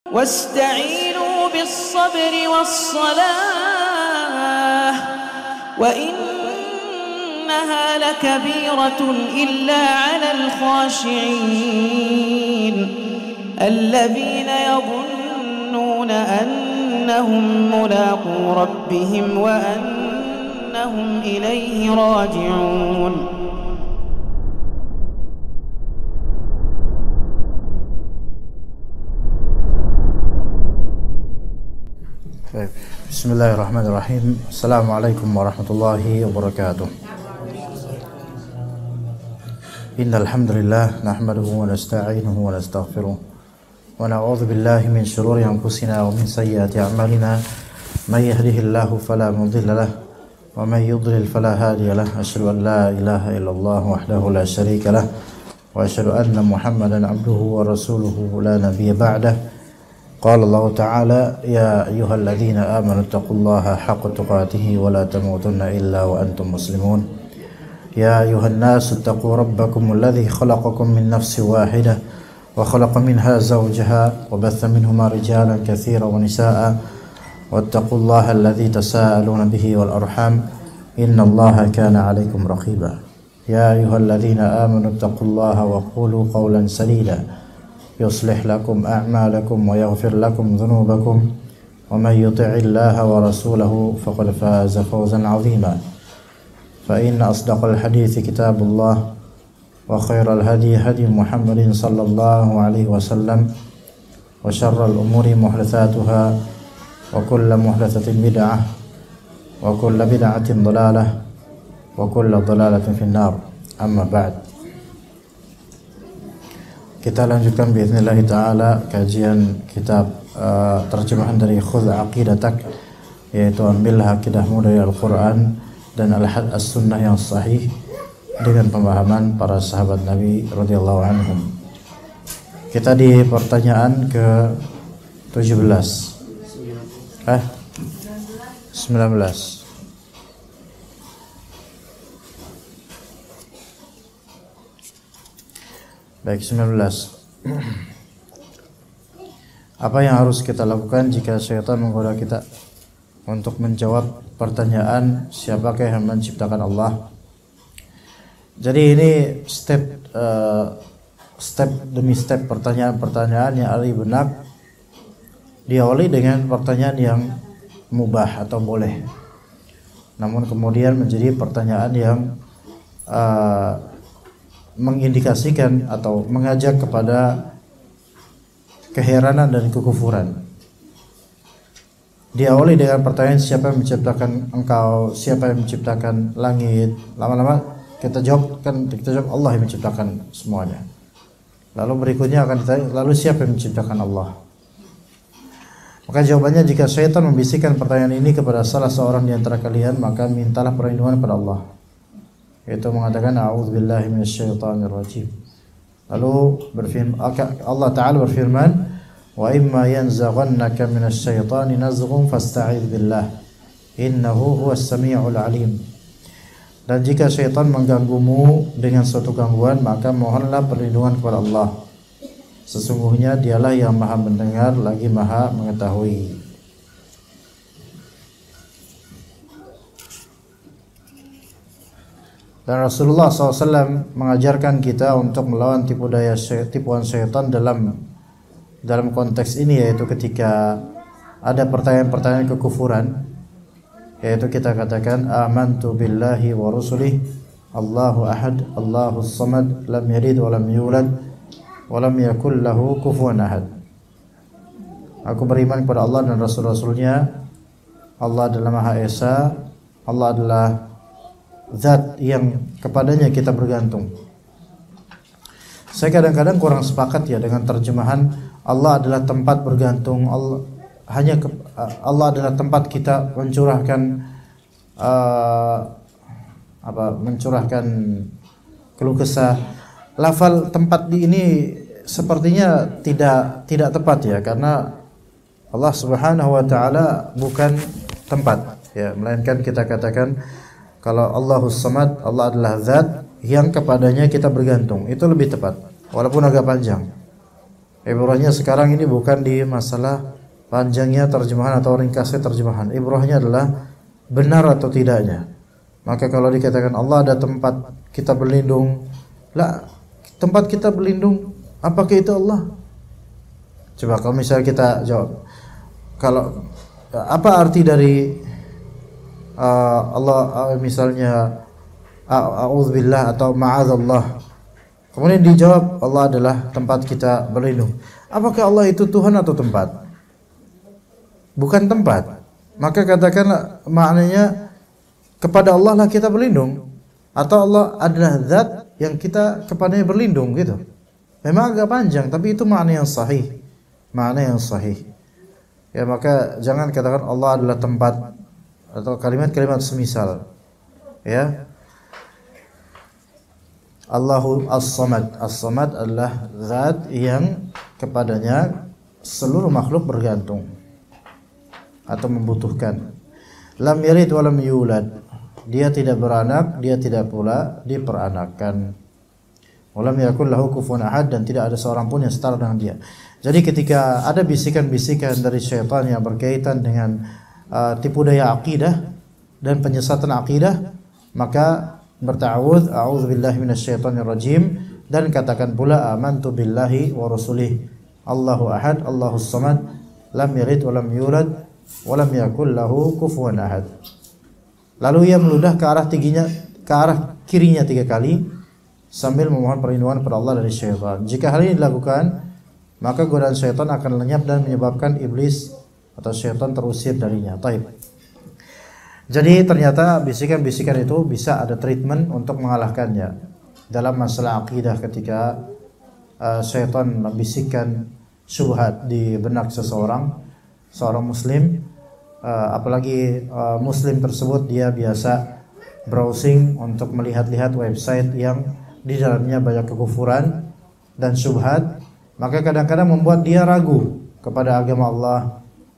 Wasta'inu bis-sabri was-salah wa innaha lakabiratun illa 'alal khashi'in alladhina yadhunnuna annahum mulaqu rabbihim wa annahum ilayhi raji'un. Bismillahirrahmanirrahim. Assalamualaikum warahmatullahi wabarakatuh. Innal hamdalillah nahmaduhu wa nasta'inuhu wa nastaghfiruh wa na'udzu billahi min shururi anfusina wa min sayyiati a'malina may yahdihillahu fala mudilla lahu wa may yudlil fala hadiya lahu. Asyhadu an la ilaha illallah wahdahu la syarika lahu wa asyhadu anna Muhammadan 'abduhu wa rasuluhu la nabiyya ba'dahu. Qala Allah Ta'ala ya ayyuhalladzina amanu taqullaha haqqa tuqatih wa la tamutunna illa wa antum muslimun. Ya ayyuhan nasu taqu rabbakum alladzi khalaqakum min nafsin wahidah wa khalaqa minha zawjaha wa batha minhuma rijalan katsiran wa nisaa'a wattaqullaha alladzi tasaaluna bihi wal arham innallaha kana 'alaikum raqiba. Ya ayyuhalladzina amanu taqullaha wa qulu qawlan sadida يصلح لكم أعمالكم ويغفر لكم ذنوبكم ومن يطع الله ورسوله فقد فاز فوزا عظيما. فإن أصدق الحديث كتاب الله وخير الهدي هدي محمد صلى الله عليه وسلم وشر الأمور محدثاتها وكل محدثة بدعة وكل بدعة ضلالة وكل ضلالة في النار. أما بعد, kita lanjutkan biidznillah ta'ala kajian kitab terjemahan dari Khudh Aqidatak, yaitu ambillah akidahmu dari Al-Quran dan As-Sunnah yang sahih dengan pemahaman para sahabat Nabi radhiyallahu anhum. Kita di pertanyaan ke-17 19. Baik, 19. Apa yang harus kita lakukan jika syaitan menggoda kita? Untuk menjawab pertanyaan siapakah yang menciptakan Allah. Jadi ini step demi step pertanyaan-pertanyaan yang ada di benak diawali dengan pertanyaan yang mubah atau boleh, namun kemudian menjadi pertanyaan yang mengindikasikan atau mengajak kepada keheranan dan kekufuran. Diawali dengan pertanyaan siapa yang menciptakan engkau, siapa yang menciptakan langit. Lama-lama kita jawab Allah yang menciptakan semuanya. Lalu berikutnya akan ditanya, lalu siapa yang menciptakan Allah? Maka jawabannya, jika syaitan membisikkan pertanyaan ini kepada salah seorang di antara kalian, maka mintalah perlindungan kepada Allah, yaitu mengatakan a'udzubillahi minasyaitonirrajim. Lalu Allah Ta'ala berfirman, wa imma yanzaghannaka minasyaitani nazghun fasta'idz billah innahu huwas samiul alim. Dan jika syaitan mengganggumu dengan suatu gangguan, maka mohonlah perlindungan kepada Allah, sesungguhnya dialah yang maha mendengar lagi maha mengetahui. Dan Rasulullah SAW mengajarkan kita untuk melawan tipuan syaitan dalam konteks ini, yaitu ketika ada pertanyaan-pertanyaan kekufuran, yaitu kita katakan amantu billahi wa rusulih Allahu ahad Allahus samad lam yalid wa lam yulad wa lam yakul lahu kufuwan ahad. Aku beriman kepada Allah dan Rasul-Rasulnya. Allah adalah Maha Esa, Allah adalah Zat yang kepadanya kita bergantung. Saya kadang-kadang kurang sepakat ya dengan terjemahan Allah adalah tempat bergantung. Allah adalah tempat kita mencurahkan keluh kesah. Lafal tempat di ini sepertinya tidak tepat ya, karena Allah Subhanahu wa taala bukan tempat ya, melainkan kita katakan kalau Allahus Samad, Allah adalah zat yang kepadanya kita bergantung. Itu lebih tepat, walaupun agak panjang. Ibrahnya sekarang ini bukan di masalah panjangnya terjemahan atau ringkasnya terjemahan. Ibrahnya adalah benar atau tidaknya. Maka kalau dikatakan Allah ada tempat kita berlindung, lah tempat kita berlindung apakah itu Allah? Coba kalau misalnya kita jawab, kalau apa arti dari Allah misalnya a'udzubillah atau ma'adzallah, kemudian dijawab Allah adalah tempat kita berlindung. Apakah Allah itu Tuhan atau tempat? Bukan tempat. Maka katakanlah maknanya kepada Allah lah kita berlindung, atau Allah adalah zat yang kita kepadanya berlindung gitu. Memang agak panjang tapi itu makna yang sahih. Makna yang sahih. Ya, maka jangan katakan Allah adalah tempat atau kalimat-kalimat semisal. Ya. Allahu As-Samad. As-Samad adalah zat yang kepadanya seluruh makhluk bergantung atau membutuhkan. Lam yalid wa lam yulad. Dia tidak beranak, dia tidak pula diperanakkan. Wa lam yakul lahu kufuwan ahad, dan tidak ada seorang pun yang setara dengan dia. Jadi ketika ada bisikan-bisikan dari syaitan yang berkaitan dengan tipu daya akidah dan penyesatan akidah, maka berta'awudz, a'udzubillahi minasyaitonir rajim, dan katakan pula amantu billahi wa rasulih. Allahu ahad, Allahus samad, lam yalid wa lam yulad wa lam yakul lahu kufuwan ahad. Lalu ia meludah ke arah kirinya 3 kali sambil memohon perlindungan kepada Allah dari syaitan. Jika hal ini dilakukan, maka godaan syaitan akan lenyap dan menyebabkan iblis atau syaitan terusir darinya. Taib. Jadi ternyata bisikan-bisikan itu bisa ada treatment untuk mengalahkannya. Dalam masalah akidah, ketika syaitan membisikkan syubhat di benak seorang muslim, apalagi muslim tersebut dia biasa browsing untuk melihat-lihat website yang di dalamnya banyak kekufuran dan syubhat, maka kadang-kadang membuat dia ragu kepada agama Allah,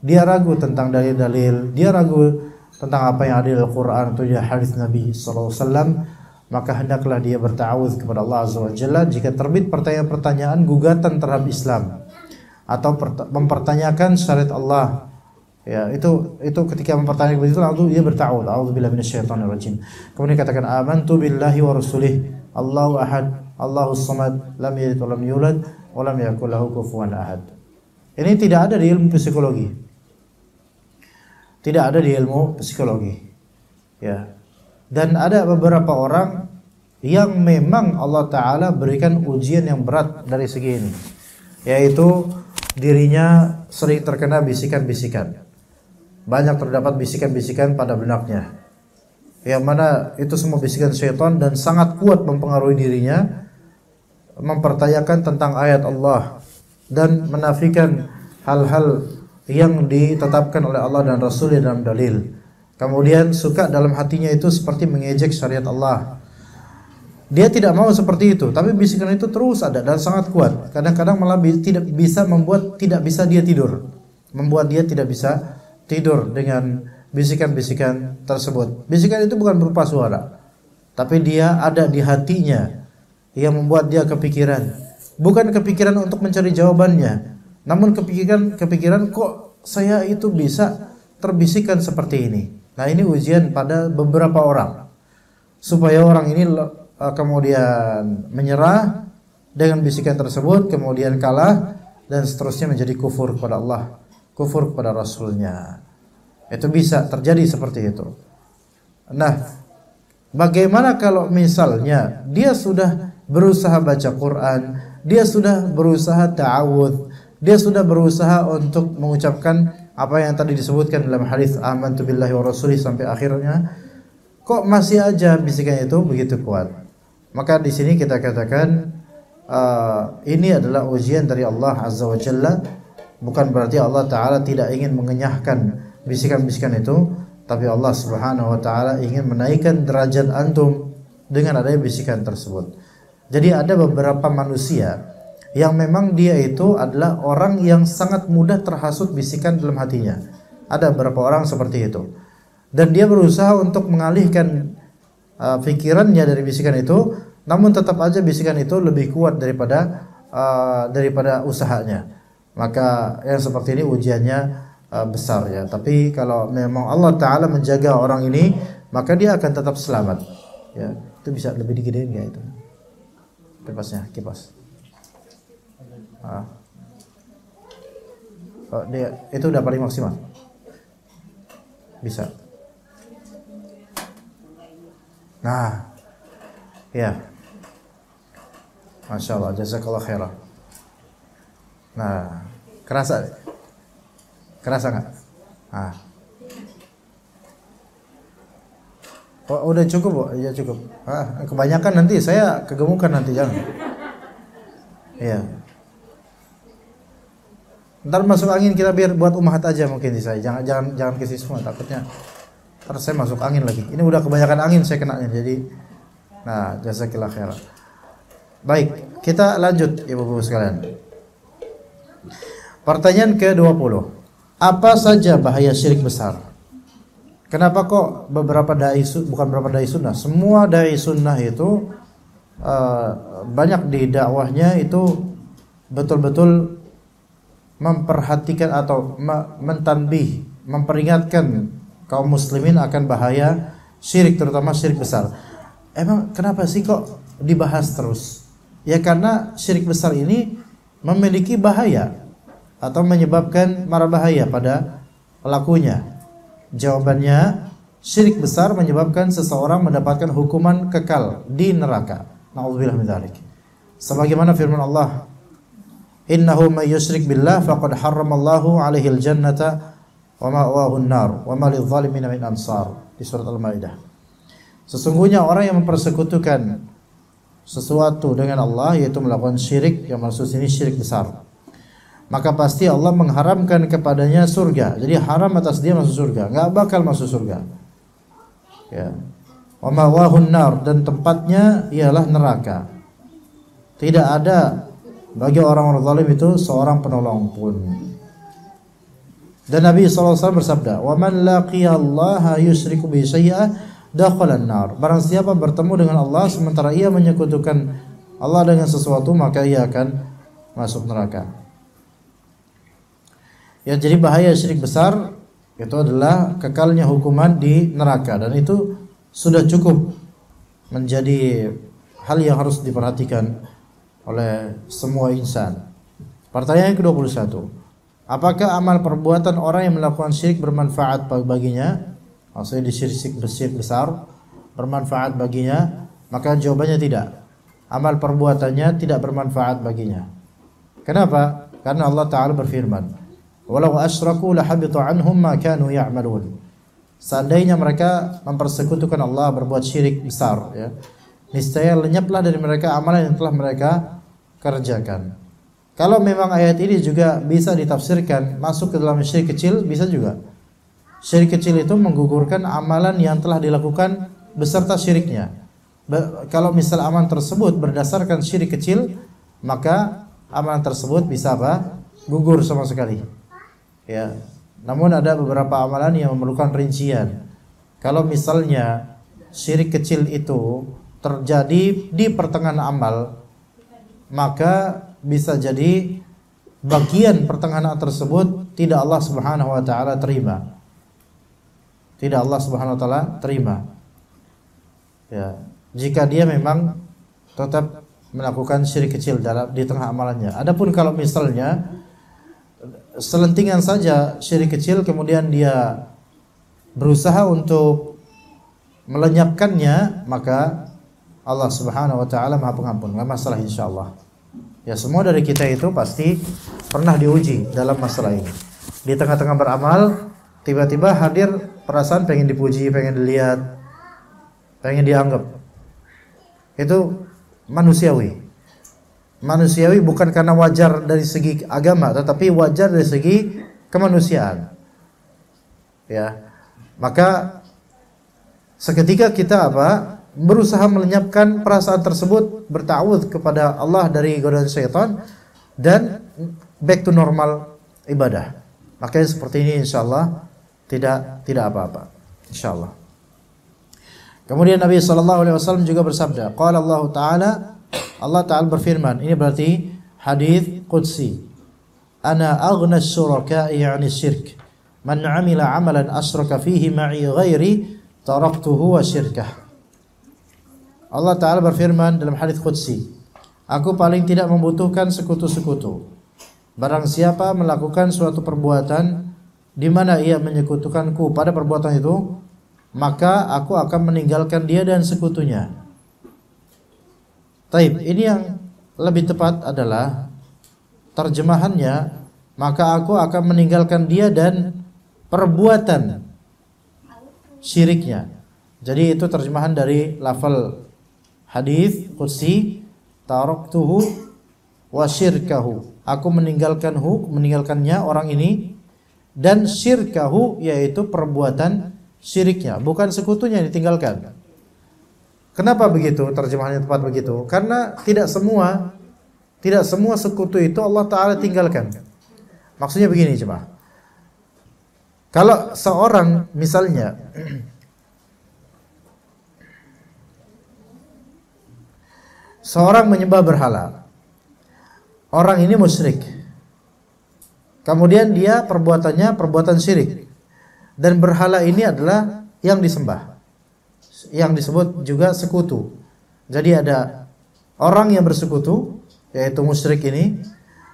dia ragu tentang dalil-dalil, dia ragu tentang apa yang ada di Al-Quran atau di hadis Nabi SAW. Maka hendaklah dia berta'awudz kepada Allah Azza wa Jalla jika terbit pertanyaan-pertanyaan gugatan terhadap Islam atau mempertanyakan syariat Allah. Ya, itu ketika mempertanyakan begitu lalu dia berta'awudz, a'udzubillahi minasyaitonir rajim. Kemudian katakan amantu billahi wa rasulih, Allahu ahad, Allahus samad, lam yalid wa lam yulad wa lam yakul lahu kufuwan ahad. Ini tidak ada di ilmu psikologi. Tidak ada di ilmu psikologi. Ya. Dan ada beberapa orang yang memang Allah Ta'ala berikan ujian yang berat dari segi ini, yaitu dirinya sering terkena bisikan-bisikan. Banyak terdapat bisikan-bisikan pada benaknya, yang mana itu semua bisikan syaitan dan sangat kuat mempengaruhi dirinya, mempertanyakan tentang ayat Allah dan menafikan hal-hal yang ditetapkan oleh Allah dan Rasul dalam dalil. Kemudian suka dalam hatinya itu seperti mengejek syariat Allah. Dia tidak mau seperti itu, tapi bisikan itu terus ada dan sangat kuat. Kadang-kadang malah tidak bisa dia tidur. Membuat dia tidak bisa tidur dengan bisikan-bisikan tersebut. Bisikan itu bukan berupa suara, tapi dia ada di hatinya yang membuat dia kepikiran. Bukan kepikiran untuk mencari jawabannya, namun kepikiran kok saya itu bisa terbisikkan seperti ini. Nah, ini ujian pada beberapa orang, supaya orang ini kemudian menyerah dengan bisikan tersebut, kemudian kalah dan seterusnya menjadi kufur kepada Allah, kufur kepada Rasulnya. Itu bisa terjadi seperti itu. Nah, bagaimana kalau misalnya dia sudah berusaha baca Quran, dia sudah berusaha ta'awudz, dia sudah berusaha untuk mengucapkan apa yang tadi disebutkan dalam hadis amantu billahi wa rasulih sampai akhirnya, kok masih aja bisikan itu begitu kuat? Maka di sini kita katakan ini adalah ujian dari Allah Azza wa Jalla. Bukan berarti Allah Ta'ala tidak ingin mengenyahkan bisikan-bisikan itu, tapi Allah Subhanahu wa Ta'ala ingin menaikkan derajat antum dengan adanya bisikan tersebut. Jadi ada beberapa manusia yang memang dia itu adalah orang yang sangat mudah terhasut bisikan dalam hatinya. Ada beberapa orang seperti itu, dan dia berusaha untuk mengalihkan pikirannya dari bisikan itu, namun tetap aja bisikan itu lebih kuat daripada daripada usahanya. Maka yang seperti ini ujiannya besar ya. Tapi kalau memang Allah Ta'ala menjaga orang ini, maka dia akan tetap selamat ya. Itu bisa lebih digedein nggak itu kipas dia itu udah paling maksimal bisa. Nah ya, Masya Allah, jazakallah khairan. Nah, kerasa nggak? Oh, udah cukup, Bu? Ya cukup. Kebanyakan nanti saya kegemukan nanti, jangan. Iya. Ntar masuk angin kita biar buat umahat aja mungkin di saya. Jangan ke semua, takutnya ntar saya masuk angin lagi. Ini udah kebanyakan angin saya kenanya, jadi. Nah, jazakillah khairan. Baik, kita lanjut Ibu-ibu sekalian. Pertanyaan ke-20. Apa saja bahaya syirik besar? Kenapa kok bukan beberapa dai sunnah, semua dai sunnah itu banyak di dakwahnya itu betul-betul memperhatikan atau mentanbih, memperingatkan kaum muslimin akan bahaya syirik, terutama syirik besar. Emang kenapa sih kok dibahas terus? Ya karena syirik besar ini memiliki bahaya atau menyebabkan mara bahaya pada pelakunya. Jawabannya, syirik besar menyebabkan seseorang mendapatkan hukuman kekal di neraka. Na'udzubillah min dzalik. Sebagaimana firman Allah, "Innahu may yusyrik billah faqad harramallahu 'alaihil jannata wa ma'wahu an-nar wa ma lidh-dhalimina min ansar." Di surat Al-Maidah. Sesungguhnya orang yang mempersekutukan sesuatu dengan Allah, yaitu melakukan syirik, yang maksud ini syirik besar, maka pasti Allah mengharamkan kepadanya surga. Jadi haram atas dia masuk surga, enggak bakal masuk surga. Ya. Wa ma'wahun nar, dan tempatnya ialah neraka. Tidak ada bagi orang-orang zalim itu seorang penolong pun. Dan Nabi SAW bersabda, "Wa man laqiyallaha yusyriku bi syai'an dakhala an-nar." Barang siapa bertemu dengan Allah sementara ia menyekutukan Allah dengan sesuatu, maka ia akan masuk neraka. Ya, jadi bahaya syirik besar itu adalah kekalnya hukuman di neraka, dan itu sudah cukup menjadi hal yang harus diperhatikan oleh semua insan. Pertanyaan ke-21. Apakah amal perbuatan orang yang melakukan syirik bermanfaat baginya? Maksudnya di syirik besar bermanfaat baginya? Maka jawabannya tidak. Amal perbuatannya tidak bermanfaat baginya. Kenapa? Karena Allah Ta'ala berfirman, "Walau asyraku lahabita anhum ma kanu ya'malun." Seandainya mereka mempersekutukan Allah, berbuat syirik besar, ya, niscaya lenyaplah dari mereka amalan yang telah mereka kerjakan. Kalau memang ayat ini juga bisa ditafsirkan masuk ke dalam syirik kecil, bisa juga. Syirik kecil itu menggugurkan amalan yang telah dilakukan beserta syiriknya. Kalau misal amalan tersebut berdasarkan syirik kecil, maka amalan tersebut bisa apa? Gugur sama sekali. Ya. Namun ada beberapa amalan yang memerlukan rincian. Kalau misalnya syirik kecil itu terjadi di pertengahan amal, maka bisa jadi bagian pertengahan tersebut tidak Allah Subhanahu wa taala terima. Tidak Allah Subhanahu wa taala terima. Ya, jika dia memang tetap melakukan syirik kecil di tengah amalannya. Adapun kalau misalnya selentingan saja syirik kecil, kemudian dia berusaha untuk melenyapkannya, maka Allah Subhanahu wa taala Maha Pengampun, enggak masalah insyaallah. Ya, semua dari kita itu pasti pernah diuji dalam masalah ini. Di tengah-tengah beramal, tiba-tiba hadir perasaan pengen dipuji, pengen dilihat, pengen dianggap. Itu manusiawi. Manusiawi bukan karena wajar dari segi agama, tetapi wajar dari segi kemanusiaan. Ya. Maka seketika kita berusaha melenyapkan perasaan tersebut, berta'awudz kepada Allah dari godaan syaitan, dan back to normal ibadah. Makanya seperti ini insyaallah tidak apa-apa insyaallah. Kemudian Nabi SAW juga bersabda, qala Allah Ta'ala, Allah Ta'ala berfirman, ini berarti hadits qudsi. Ana aghna syuraka'i 'ani syirk. Man 'amila 'amalan asyraka fihi ma'i ghairi taraktuhu wa syirkah. Allah Ta'ala berfirman dalam hadits qudsi, aku paling tidak membutuhkan sekutu-sekutu. Barang siapa melakukan suatu perbuatan di mana ia menyekutukanku pada perbuatan itu, maka aku akan meninggalkan dia dan sekutunya. Taib, ini yang lebih tepat adalah terjemahannya, maka aku akan meninggalkan dia dan perbuatan syiriknya. Jadi itu terjemahan dari lafal hadis qudsi, taraktuhu wa syirkahu. Aku meninggalkannya orang ini, dan syirkahu yaitu perbuatan syiriknya, bukan sekutunya yang ditinggalkan. Kenapa begitu? Terjemahannya tepat begitu. Karena tidak semua sekutu itu Allah Ta'ala tinggalkan. Maksudnya begini coba. Kalau seorang misalnya seorang menyembah berhala, orang ini musyrik, kemudian dia perbuatannya perbuatan syirik, dan berhala ini adalah yang disembah, yang disebut juga sekutu. Jadi ada orang yang bersekutu, yaitu musyrik ini,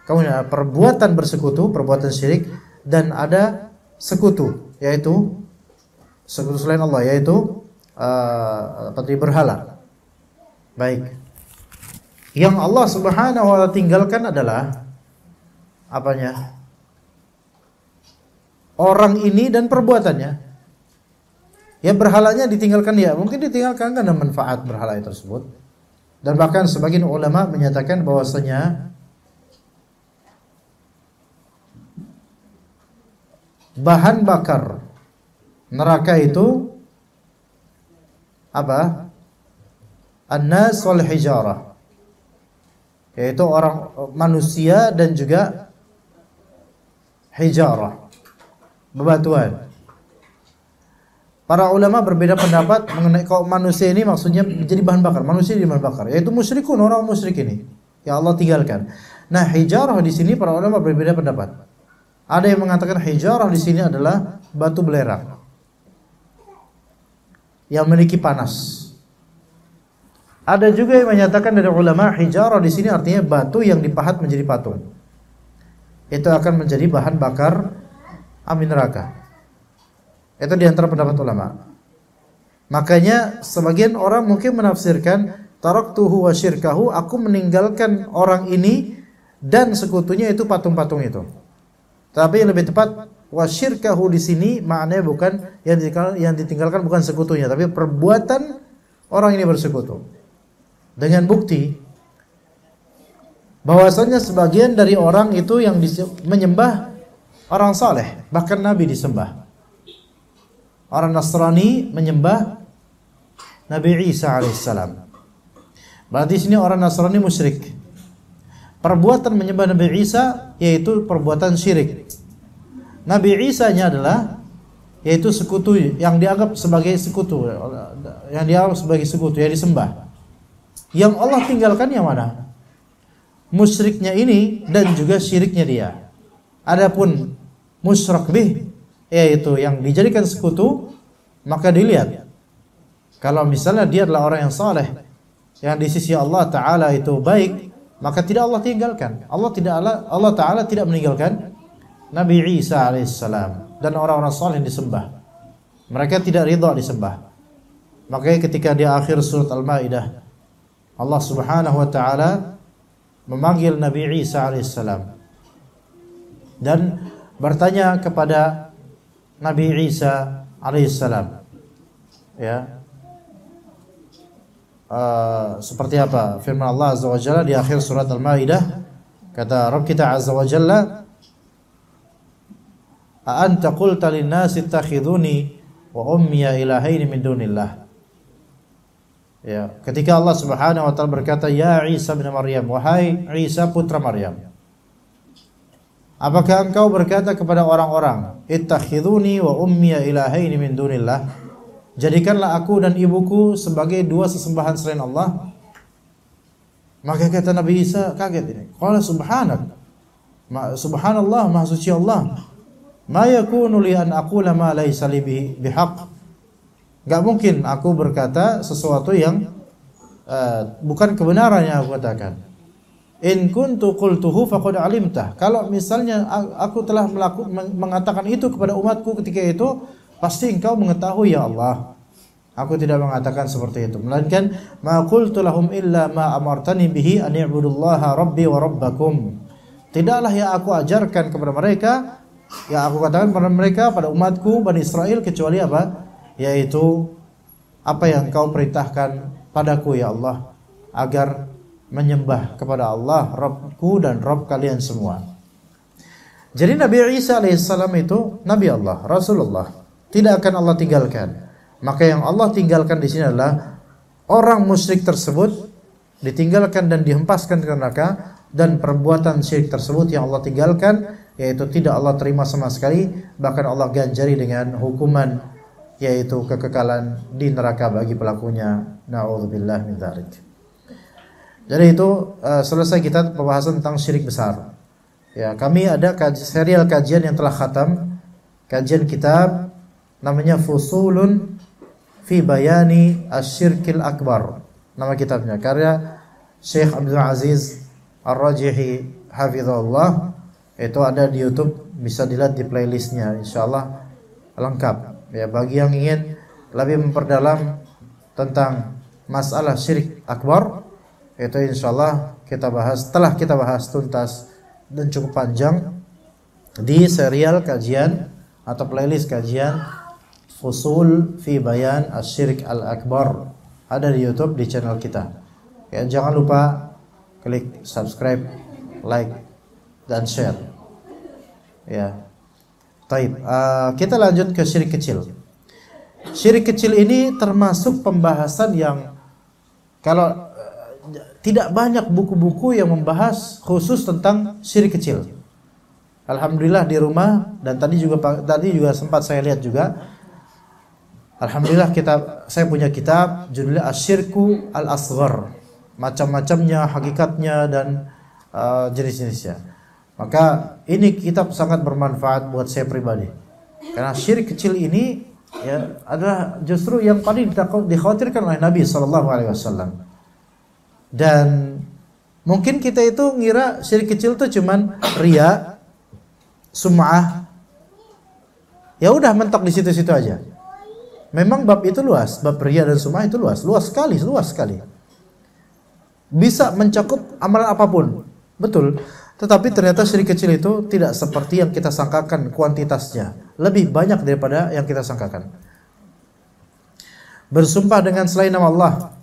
kemudian ada perbuatan bersekutu, perbuatan syirik, dan ada sekutu, yaitu sekutu selain Allah, yaitu berhala. Baik. Yang Allah Subhanahu wa ta'ala tinggalkan adalah apanya? Orang ini dan perbuatannya. Ya, berhalanya ditinggalkan dia. Mungkin ditinggalkan karena manfaat berhala tersebut. Dan bahkan sebagian ulama menyatakan bahwasanya bahan bakar neraka itu apa? An-nas wal hijarah, yaitu orang manusia dan juga hijarah, bebatuan. Para ulama berbeda pendapat mengenai kaum manusia ini maksudnya menjadi bahan bakar, manusia jadi bahan bakar, yaitu musyrikun, orang musyrik ini yang Allah tinggalkan. Nah, hijarah di sini para ulama berbeda pendapat. Ada yang mengatakan hijarah di sini adalah batu belerang yang memiliki panas. Ada juga yang menyatakan dari ulama hijarah di sini artinya batu yang dipahat menjadi patung. Itu akan menjadi bahan bakar api neraka. Itu di antara pendapat ulama. Makanya sebagian orang mungkin menafsirkan taraktuhu wa syirkahu, aku meninggalkan orang ini dan sekutunya itu patung-patung itu. Tapi yang lebih tepat wa syirkahu di sini maknanya bukan yang ditinggalkan bukan sekutunya, tapi perbuatan orang ini bersekutu. Dengan bukti bahwasanya sebagian dari orang itu yang menyembah orang saleh, bahkan Nabi disembah. Orang Nasrani menyembah Nabi Isa alaihissalam. Berarti sini orang Nasrani musyrik. Perbuatan menyembah Nabi Isa yaitu perbuatan syirik. Nabi Isa-nya adalah yaitu sekutu yang dianggap sebagai sekutu, yang disembah. Yang Allah tinggalkan yang mana? Musyriknya ini dan juga syiriknya dia. Adapun musyrak bih, yaitu yang dijadikan sekutu, maka dilihat kalau misalnya dia adalah orang yang saleh, yang di sisi Allah Ta'ala itu baik, maka tidak Allah tinggalkan. Allah Ta'ala tidak meninggalkan Nabi Isa alaihissalam dan orang-orang saleh yang disembah. Mereka tidak ridha disembah. Makanya ketika di akhir surat Al-Maidah, Allah Subhanahu wa ta'ala memanggil Nabi Isa alaihissalam dan bertanya kepada Nabi Isa alaihissalam, ya, seperti apa firman Allah azza wa jalla di akhir surat Al-Maidah. Kata Rabb kita azza wa jalla, a anta qulta lin-nasi ittakhiduni wa ummiya ilahaini min dunillah. Ya, ketika Allah Subhanahu wa taala berkata, ya Isa bin Maryam, wahai Isa putra Maryam, apakah engkau berkata kepada orang-orang, ittakhiduni wa ummiya ilahaini min dunillah, jadikanlah aku dan ibuku sebagai dua sesembahan selain Allah? Maka kata Nabi Isa kaget ini. Qala subhanak. Subhanallah, maha suci Allah. Ma yakunu li an aqula ma laysa li bihaq. Enggak mungkin aku berkata sesuatu yang bukan kebenaran yang aku katakan. In kuntu qultuhu faqad alimtah. Kalau misalnya aku telah mengatakan itu kepada umatku ketika itu, pasti engkau mengetahui ya Allah. Aku tidak mengatakan seperti itu, melainkan ma qultu lahum illa ma amartani bihi an i'budullaha rabbi wa rabbakum. Tidaklah yang aku ajarkan kepada mereka, yang aku katakan kepada mereka, pada umatku Bani Israel, kecuali apa? Yaitu apa yang kau perintahkan padaku ya Allah, agar menyembah kepada Allah Rabbku dan Rabb kalian semua. Jadi Nabi Isa alaihissalam itu Nabi Allah, Rasulullah, tidak akan Allah tinggalkan. Maka yang Allah tinggalkan di sini adalah orang musyrik tersebut ditinggalkan dan dihempaskan ke neraka, dan perbuatan syirik tersebut yang Allah tinggalkan, yaitu tidak Allah terima sama sekali, bahkan Allah ganjari dengan hukuman, yaitu kekekalan di neraka bagi pelakunya. Na'udzubillah min dzalik. Jadi itu selesai kita pembahasan tentang syirik besar. Ya, kami ada serial kajian yang telah khatam, kajian kitab namanya Fusulun fi Bayani Asyirkil Akbar. Nama kitabnya karya Syekh Abdul Aziz Ar-Rajihi hafizahullah. Itu ada di YouTube, bisa dilihat di playlistnya, insyaallah lengkap. Ya, bagi yang ingin lebih memperdalam tentang masalah syirik akbar, itu insyaallah kita bahas, telah kita bahas tuntas dan cukup panjang di serial kajian atau playlist kajian Fusul fi Bayan Asy-Syirik Al-Akbar, ada di YouTube di channel kita. Ya, jangan lupa klik subscribe, like dan share. Ya. Taib. Kita lanjut ke syirik kecil. Syirik kecil ini termasuk pembahasan yang kalau tidak banyak buku-buku yang membahas khusus tentang syirik kecil. Alhamdulillah di rumah, dan tadi juga sempat saya lihat juga. Alhamdulillah saya punya kitab judulnya Asyirku Al-Asghar. Macam-macamnya, hakikatnya dan jenis-jenisnya. Maka ini kitab sangat bermanfaat buat saya pribadi. Karena syirik kecil ini ya adalah justru yang paling dikhawatirkan oleh Nabi SAW. Dan mungkin kita itu ngira syirik kecil itu cuman riya, sum'ah. Ya udah mentok di situ-situ aja. Memang bab itu luas, bab riya dan sum'ah itu luas sekali. Bisa mencakup amalan apapun. Betul. Tetapi ternyata syirik kecil itu tidak seperti yang kita sangkakan kuantitasnya. Lebih banyak daripada yang kita sangkakan. Bersumpah dengan selain nama Allah,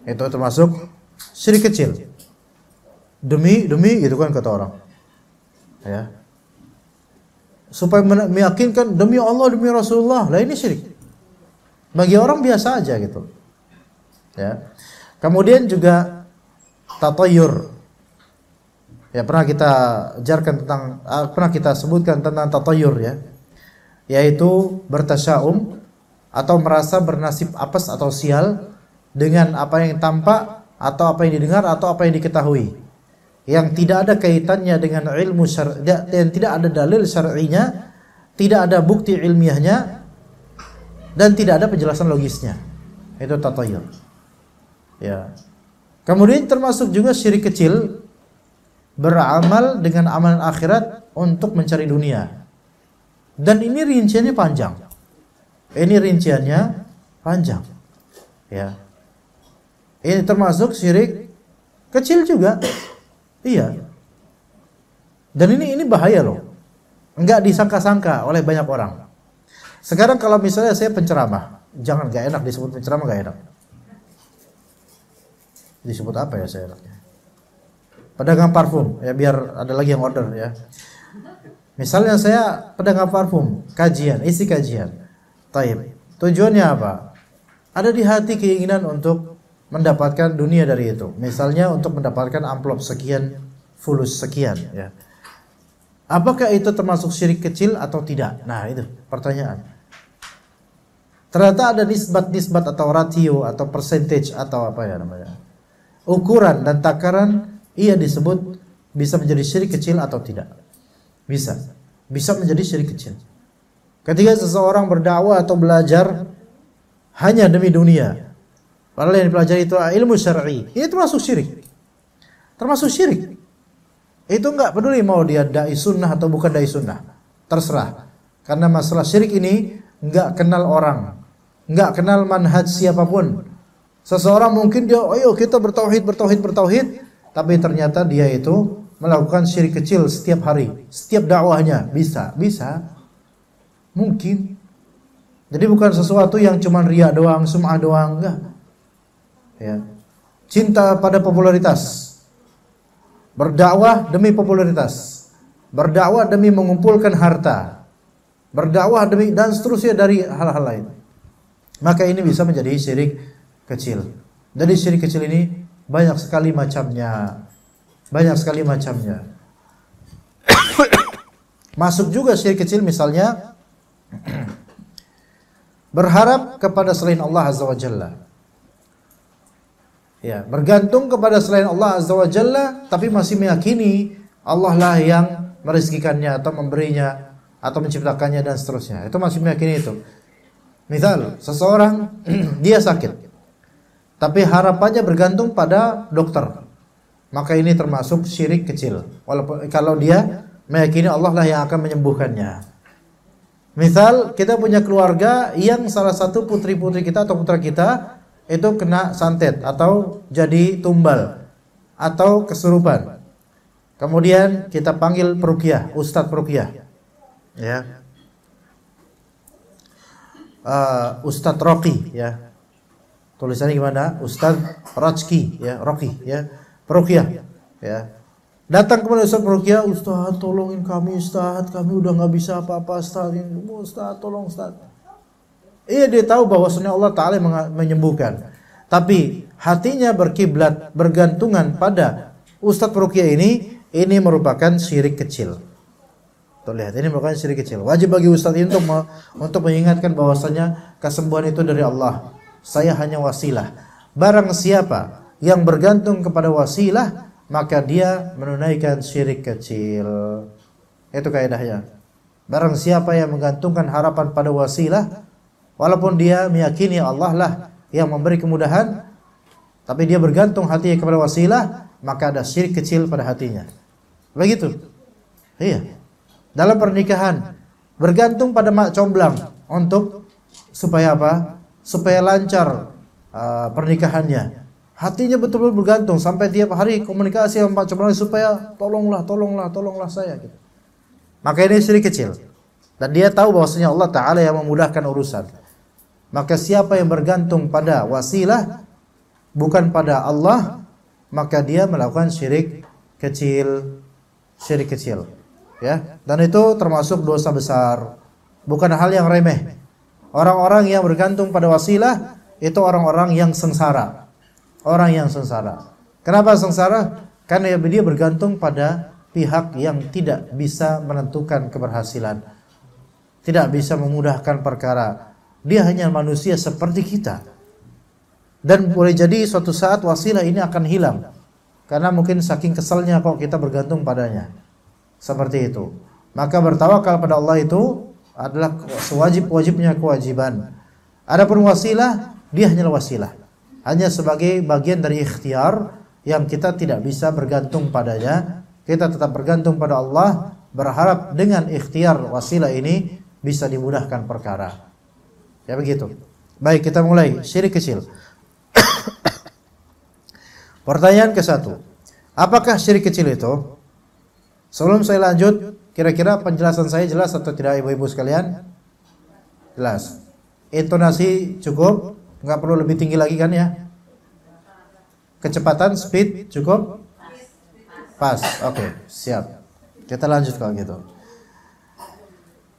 itu termasuk syirik kecil. Demi gitu kan kata orang. Ya. Supaya meyakinkan demi Allah, demi Rasulullah. Lah ini syirik. Bagi orang biasa aja gitu. Ya. Kemudian juga tatayur. Ya, pernah kita sebutkan tentang tatayur ya. Yaitu bertasyaum atau merasa bernasib apes atau sial dengan apa yang tampak atau apa yang didengar atau apa yang diketahui, yang tidak ada kaitannya dengan ilmu syar'i dan tidak ada dalil syar'inya, tidak ada bukti ilmiahnya, dan tidak ada penjelasan logisnya. Itu tatayur. Ya. Kemudian termasuk juga syirik kecil beramal dengan amalan akhirat untuk mencari dunia. Dan ini rinciannya panjang. Ya. Ini termasuk syirik kecil juga. Iya. Dan ini bahaya loh. Enggak disangka-sangka oleh banyak orang. Sekarang kalau misalnya saya penceramah, jangan, gak enak disebut penceramah, gak enak. Disebut apa ya saya enaknya? Pedagang parfum, ya biar ada lagi yang order ya. Misalnya saya pedagang parfum, isi kajian. Taib. Tujuannya apa? Ada di hati keinginan untuk mendapatkan dunia dari itu. Misalnya untuk mendapatkan amplop sekian, fulus sekian ya. Apakah itu termasuk syirik kecil atau tidak? Nah, itu pertanyaan. Ternyata ada nisbat atau ratio atau percentage atau apa ya namanya. ukuran dan takaran ia disebut bisa menjadi syirik kecil atau tidak. Bisa menjadi syirik kecil. Ketika seseorang berdakwah atau belajar hanya demi dunia, padahal yang dipelajari itu ilmu syar'i, ini termasuk syirik. Termasuk syirik. Itu enggak peduli mau dia dai sunnah atau bukan dai sunnah, terserah. Karena masalah syirik ini enggak kenal orang, enggak kenal manhaj siapapun. Seseorang mungkin dia, ayo kita bertauhid, tapi ternyata dia itu melakukan syirik kecil setiap hari, setiap dakwahnya. Bisa. Mungkin. Jadi bukan sesuatu yang cuma riya doang, sum'ah doang, enggak. Ya. Cinta pada popularitas. Berdakwah demi popularitas. Berdakwah demi mengumpulkan harta. Berdakwah demi dan seterusnya dari hal-hal lain. Maka ini bisa menjadi syirik kecil. Jadi syirik kecil ini banyak sekali macamnya. Masuk juga syirik kecil misalnya berharap kepada selain Allah Azza wa Jalla. Ya, bergantung kepada selain Allah Azza wa Jalla tapi masih meyakini Allah lah yang merezekikannya atau memberinya atau menciptakannya dan seterusnya. Itu masih meyakini itu. Misal seseorang dia sakit tapi harapannya bergantung pada dokter. Maka ini termasuk syirik kecil. Walaupun kalau dia meyakini Allah lah yang akan menyembuhkannya. Misal kita punya keluarga yang salah satu putri-putri kita atau putra kita itu kena santet atau jadi tumbal atau kesurupan. Kemudian kita panggil peruqyah, ustadz peruqyah. Ya. Ustadz Roqi ya. Tulisannya gimana? Ustadz Rajki ya, Roqi ya. Peruqyah ya. Datang kepada Ustaz peruqyah, Ustaz tolongin kami Ustaz, kami udah nggak bisa apa-apa Ustaz, tolong Ustaz. Iya dia tahu bahwasanya Allah Ta'ala menyembuhkan, tapi hatinya berkiblat bergantungan pada Ustaz peruqyah ini merupakan syirik kecil. Tuh lihat, ini merupakan syirik kecil. Wajib bagi Ustaz ini untuk mengingatkan bahwasanya kesembuhan itu dari Allah. Saya hanya wasilah. Barang siapa yang bergantung kepada wasilah, maka dia menunaikan syirik kecil. Itu kaidahnya. Barang siapa yang menggantungkan harapan pada wasilah, walaupun dia meyakini Allah lah yang memberi kemudahan, tapi dia bergantung hatinya kepada wasilah, maka ada syirik kecil pada hatinya. Begitu. Iya. Dalam pernikahan bergantung pada mak comblang untuk supaya apa? Supaya lancar pernikahannya. Hatinya betul-betul bergantung sampai tiap hari komunikasi sama Pak Comblang supaya tolonglah saya gitu. Maka ini syirik kecil. Dan dia tahu bahwasanya Allah Ta'ala yang memudahkan urusan. Maka siapa yang bergantung pada wasilah bukan pada Allah, maka dia melakukan syirik kecil. Ya. Dan itu termasuk dosa besar. Bukan hal yang remeh. Orang-orang yang bergantung pada wasilah itu orang-orang yang sengsara. Kenapa sengsara? Karena dia bergantung pada pihak yang tidak bisa menentukan keberhasilan, tidak bisa memudahkan perkara. Dia hanya manusia seperti kita. Dan boleh jadi suatu saat wasilah ini akan hilang, karena mungkin saking kesalnya kok kita bergantung padanya. Seperti itu. Maka bertawakal pada Allah itu adalah sewajib-wajibnya kewajiban. Adapun wasilah, dia hanyalah wasilah. Hanya sebagai bagian dari ikhtiar yang kita tidak bisa bergantung padanya. Kita tetap bergantung pada Allah, berharap dengan ikhtiar wasilah ini bisa dimudahkan perkara. Ya begitu. Baik, kita mulai syirik kecil. Pertanyaan ke-1. Apakah syirik kecil itu? Sebelum saya lanjut, kira-kira penjelasan saya jelas atau tidak ibu-ibu sekalian? Jelas. Intonasi cukup? Nggak perlu lebih tinggi lagi kan ya? Kecepatan, speed cukup? Pas. Oke, siap. Kita lanjut kalau gitu.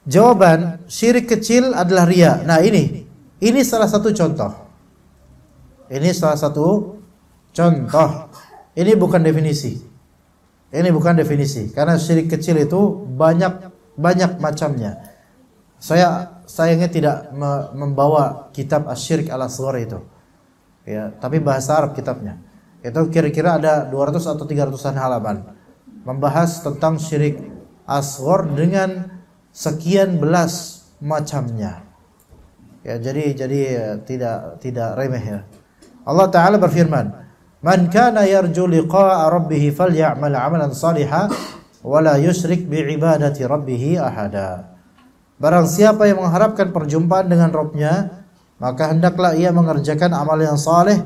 Jawaban syirik kecil adalah riya. Nah ini salah satu contoh. Ini salah satu contoh. Ini bukan definisi. Karena syirik kecil itu banyak macamnya. Saya sayangnya tidak membawa kitab Asy-Syirk al-Asghar itu. Ya, tapi bahasa Arab kitabnya. Itu kira-kira ada 200 atau 300-an halaman membahas tentang syirik asghar dengan sekian belas macamnya. Ya, jadi tidak remeh ya. Allah Ta'ala berfirman, "Man kana yarju liqa'a rabbih falya'mal 'amalan shalihan wa la yusyrik bi'ibadati rabbih ahada." Barang siapa yang mengharapkan perjumpaan dengan Rabb-nya, maka hendaklah ia mengerjakan amal yang saleh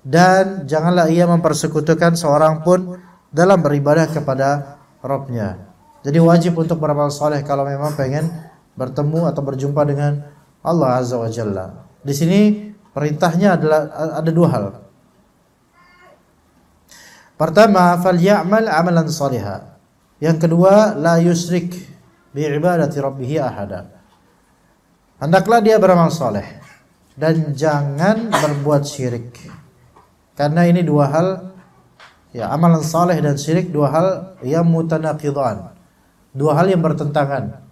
dan janganlah ia mempersekutukan seorang pun dalam beribadah kepada Rabb-nya. Jadi wajib untuk beramal saleh kalau memang pengen bertemu atau berjumpa dengan Allah Azza wa Jalla. Di sini perintahnya adalah ada dua hal. Pertama, falya'mal 'amalan shalihan. Yang kedua, la yusyrik bi'ibadati rabbih ahada. Hendaklah dia beramal saleh dan jangan berbuat syirik. Karena ini dua hal, ya, amalan saleh dan syirik dua hal yang mutanaqidan. Dua hal yang bertentangan.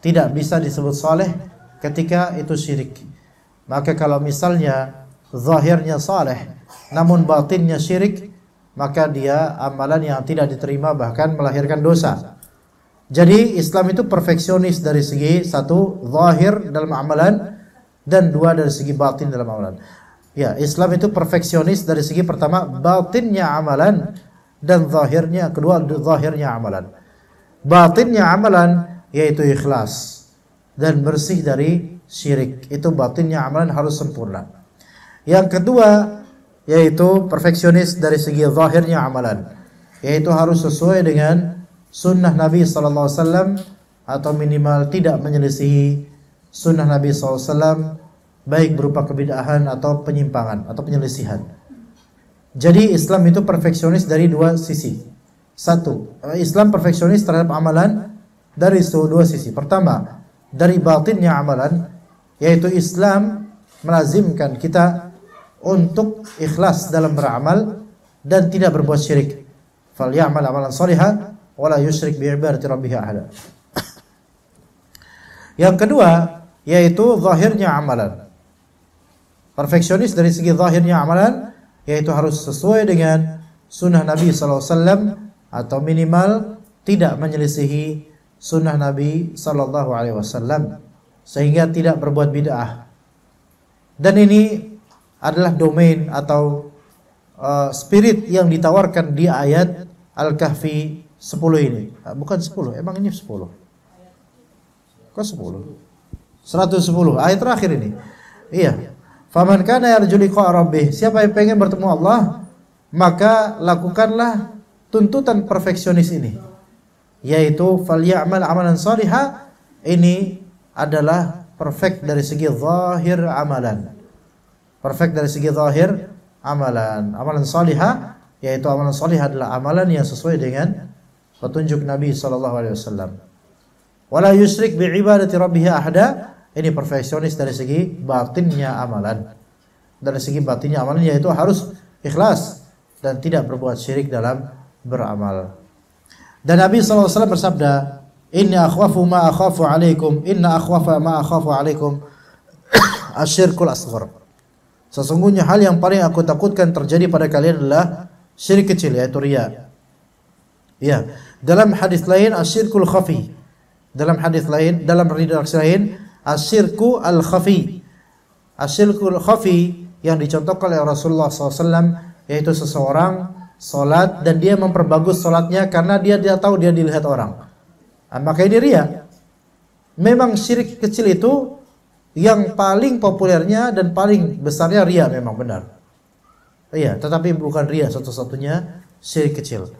Tidak bisa disebut saleh ketika itu syirik. Maka kalau misalnya zahirnya saleh namun batinnya syirik, maka dia amalan yang tidak diterima, bahkan melahirkan dosa. Jadi Islam itu perfeksionis dari segi satu, zahir dalam amalan, dan dua, dari segi batin dalam amalan. Ya, Islam itu perfeksionis dari segi pertama batinnya amalan, dan zahirnya kedua, zahirnya amalan. Batinnya amalan yaitu ikhlas dan bersih dari syirik. Itu batinnya amalan harus sempurna. Yang kedua yaitu perfeksionis dari segi zahirnya amalan, yaitu harus sesuai dengan sunnah Nabi SAW atau minimal tidak menyelisihi sunnah Nabi SAW, baik berupa kebid'ahan atau penyimpangan atau penyelisihan. Jadi Islam itu perfeksionis dari dua sisi. Satu, Islam perfeksionis terhadap amalan dari dua sisi. Pertama, dari batinnya amalan, yaitu Islam melazimkan kita untuk ikhlas dalam beramal dan tidak berbuat syirik. Falyamal amalan shalihan wa la yusyrik bi'ibadati rabbih ahada. Yang kedua yaitu zahirnya amalan. Perfeksionis dari segi zahirnya amalan, yaitu harus sesuai dengan sunnah Nabi SAW atau minimal tidak menyelisihi sunnah Nabi SAW, sehingga tidak berbuat bid'ah. Dan ini adalah domain atau spirit yang ditawarkan di ayat Al-Kahfi 10 ini. Bukan 10, emang ini 10. Kok 10? 110, ayat terakhir ini. Iya. Faman kana yarju liqa'a rabbih, siapa yang pengen bertemu Allah, maka lakukanlah tuntutan perfeksionis ini, yaitu falyamal amalan shalihan. Ini adalah perfect dari segi zahir amalan. Perfect dari segi zahir amalan. Amalan shalihan, yaitu amalan shalih adalah amalan yang sesuai dengan petunjuk Nabi SAW. Wala yusyrik bi'ibadati rabbih ahada. Ini perfeksionis dari segi batinnya amalan. Dari segi batinnya amalan yaitu harus ikhlas dan tidak berbuat syirik dalam beramal. Dan Nabi SAW bersabda, "Inna akhwafu ma akhafu alaikum, inna akhwafa ma akhafu alaikum asyirkul asghar." Sesungguhnya hal yang paling aku takutkan terjadi pada kalian adalah syirik kecil, yaitu riya. Ya, dalam hadis lain asyirkul khafi. Dalam hadis lain, dalam redaksi lain asyirku al-khafi. Asyirkul khafi yang dicontohkan oleh Rasulullah SAW, yaitu seseorang salat dan dia memperbagus salatnya karena dia tahu dia dilihat orang. Maka ini riya. Memang syirik kecil itu yang paling populernya dan paling besarnya riya, memang benar. Iya, tetapi bukan riya satu-satunya syirik kecil.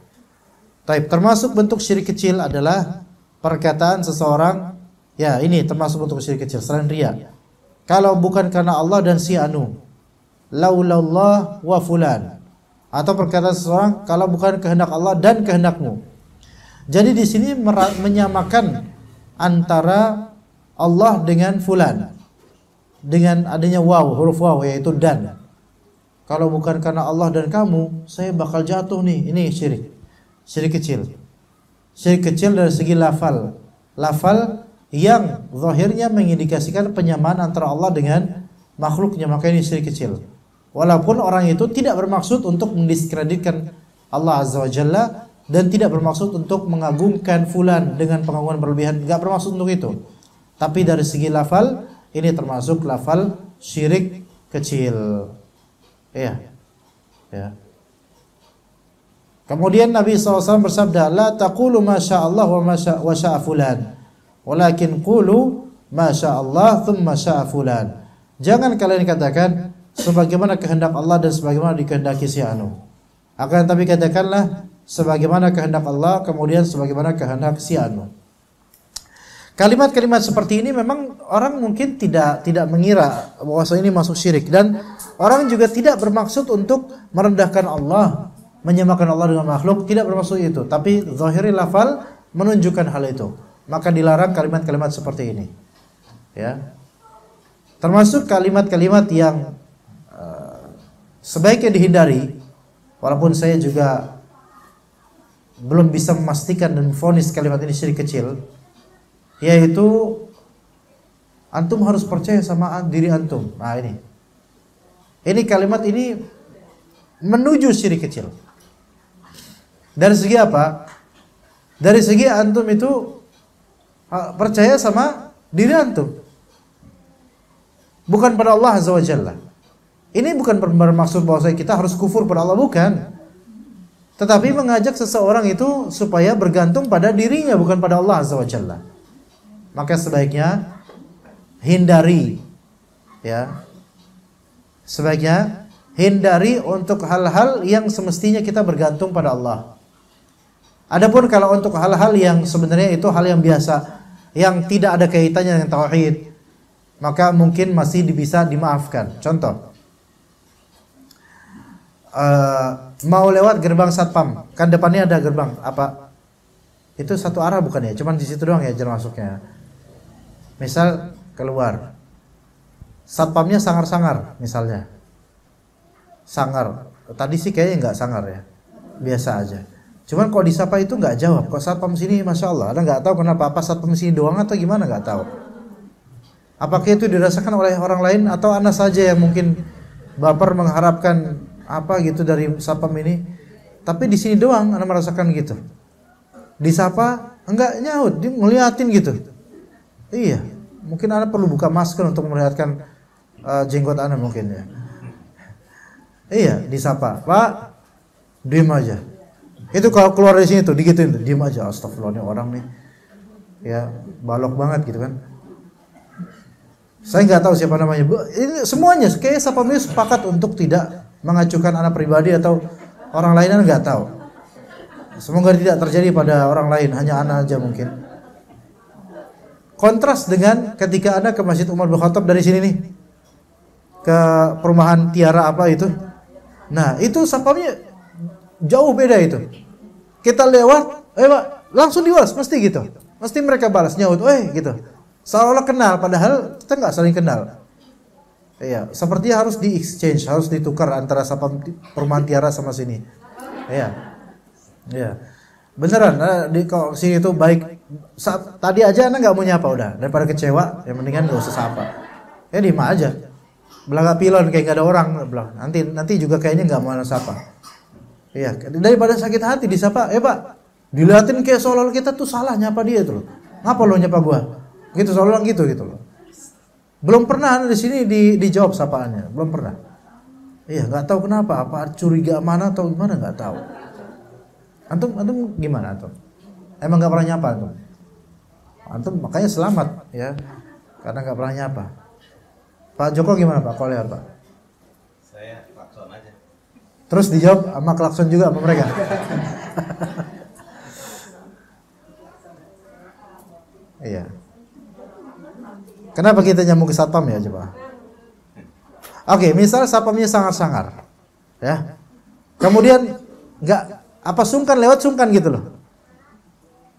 Termasuk bentuk syirik kecil adalah perkataan seseorang, ya ini termasuk bentuk syirik kecil selain riya. Kalau bukan karena Allah dan si anu, laulallah wa fulan. Atau perkataan seseorang, kalau bukan kehendak Allah dan kehendakmu. Jadi di sini menyamakan antara Allah dengan fulan, dengan adanya waw, huruf waw, yaitu dan. Kalau bukan karena Allah dan kamu, saya bakal jatuh nih. Ini syirik. Syirik kecil. Syirik kecil dari segi lafal. Lafal yang zahirnya mengindikasikan penyamaan antara Allah dengan makhluknya, maka ini syirik kecil. Walaupun orang itu tidak bermaksud untuk mendiskreditkan Allah Azza wa Jalla dan tidak bermaksud untuk mengagungkan fulan dengan pengagungan berlebihan, enggak bermaksud untuk itu. Tapi dari segi lafal ini termasuk lafal syirik kecil. Ya. Kemudian Nabi SAW bersabda, la taqulu ma sya'allah wa sya'a fulan, walakin qulu ma sya'allah thumma sya'a fulan. Jangan kalian katakan sebagaimana kehendak Allah dan sebagaimana dikehendaki si anu. Akan tapi katakanlah sebagaimana kehendak Allah kemudian sebagaimana kehendak si anu. Kalimat-kalimat seperti ini memang orang mungkin tidak mengira bahwa ini masuk syirik, dan orang juga tidak bermaksud untuk merendahkan Allah, menyamakan Allah dengan makhluk, tidak bermaksud itu, tapi zahiri lafal menunjukkan hal itu. Maka dilarang kalimat-kalimat seperti ini. Ya. Termasuk kalimat-kalimat yang sebaiknya dihindari, walaupun saya juga belum bisa memastikan dan memvonis kalimat ini syirik kecil, yaitu antum harus percaya sama diri antum. Nah ini kalimat ini menuju syirik kecil. Dari segi apa? Dari segi antum itu percaya sama diri antum, bukan pada Allah Azza wa Jalla. Ini bukan bermaksud bahwa kita harus kufur pada Allah, bukan. Tetapi mengajak seseorang itu supaya bergantung pada dirinya, bukan pada Allah Azza wa Jalla. Maka sebaiknya hindari, ya. Sebaiknya hindari untuk hal-hal yang semestinya kita bergantung pada Allah. Adapun kalau untuk hal-hal yang sebenarnya itu hal yang biasa, yang tidak ada kaitannya dengan tauhid, maka mungkin masih bisa dimaafkan. Contoh, mau lewat gerbang satpam, kan depannya ada gerbang apa? Itu satu arah bukan ya? Cuman di situ doang ya jalan masuknya. Misal keluar, satpamnya sangar-sangar misalnya, sangar. Tadi sih kayaknya nggak sangar ya, biasa aja. Cuman kalau disapa itu nggak jawab. Kok satpam sini, masya Allah, ada nggak tahu kenapa, apa satpam sini doang atau gimana nggak tahu. Apakah itu dirasakan oleh orang lain atau anda saja yang mungkin baper mengharapkan apa gitu dari satpam ini? Tapi di sini doang anda merasakan gitu. Disapa enggak nyaut, dia ngeliatin gitu. Iya, mungkin anda perlu buka masker untuk melihatkan jenggot anda mungkin ya. Iya, disapa, Pak, diem aja. Itu kalau keluar dari sini tuh digituin tuh, diem aja. Astagfirullah, ini orang nih, ya balok banget gitu kan. Saya nggak tahu siapa namanya. Ini semuanya kayak satpam ini sepakat untuk tidak mengacukan anak pribadi atau orang lain, nggak tahu. Semoga tidak terjadi pada orang lain, hanya anak aja mungkin. Kontras dengan ketika Anda ke Masjid Umar bin Khattab dari sini nih ke perumahan Tiara apa itu. Nah, itu satpamnya jauh beda itu. Kita lewat, Pak, langsung dibalas mesti gitu. Mesti mereka balas nyaut, gitu. Seolah kenal padahal kita nggak saling kenal. Iya, sepertinya harus di exchange, harus ditukar antara satpam perumahan Tiara sama sini. Iya. Beneran, di kalau sini itu baik. Tadi aja Anda nggak mau nyapa udah, daripada kecewa, ya mendingan nggak usah sapa. Ya diem aja, belakang pilon kayak nggak ada orang, bilang nanti juga kayaknya nggak mau sapa. Iya, daripada sakit hati disapa, Pak, dilihatin kayak seolah-olah kita tuh salah nyapa dia tuh. Ngapa lo nyapa gua? Gitu seolah-olah gitu loh. Belum pernah di sini dijawab sapaannya, belum pernah. Iya, nggak tahu kenapa, apa curiga mana atau gimana nggak tahu. Antum gimana antum? Emang nggak pernah nyapa antum? Antum makanya selamat ya, karena nggak pernah nyapa. Pak Joko gimana Pak? Kalau lihat Pak? Saya klakson aja. Terus dijawab sama klakson juga sama mereka. Iya. Kenapa kita nyambung ke satpam ya coba? Oke, misal satpamnya sangar-sangar, ya. Kemudian nggak sungkan lewat sungkan gitu loh.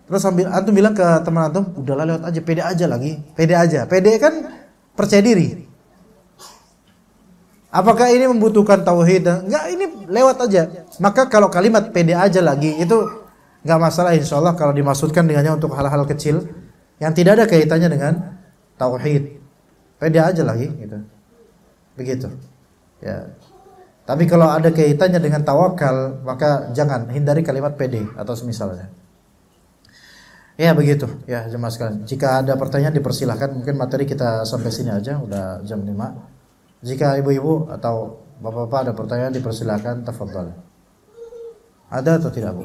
Terus antum bilang ke teman antum, udahlah lewat aja, pede aja lagi, pede aja. Pede kan percaya diri. Apakah ini membutuhkan tauhid? Enggak, ini lewat aja. Maka kalau kalimat pede aja lagi itu enggak masalah insyaallah kalau dimaksudkan dengannya untuk hal-hal kecil yang tidak ada kaitannya dengan tauhid. Pede aja lagi gitu. Begitu. Ya. Tapi kalau ada kaitannya dengan tawakal, maka jangan, hindari kalimat pede atau semisalnya. Ya begitu ya jemaah sekalian. Jika ada pertanyaan dipersilahkan. Mungkin materi kita sampai sini aja, udah jam 5. Jika ibu-ibu atau bapak-bapak ada pertanyaan dipersilahkan, tafadhal. Ada atau tidak, Bu?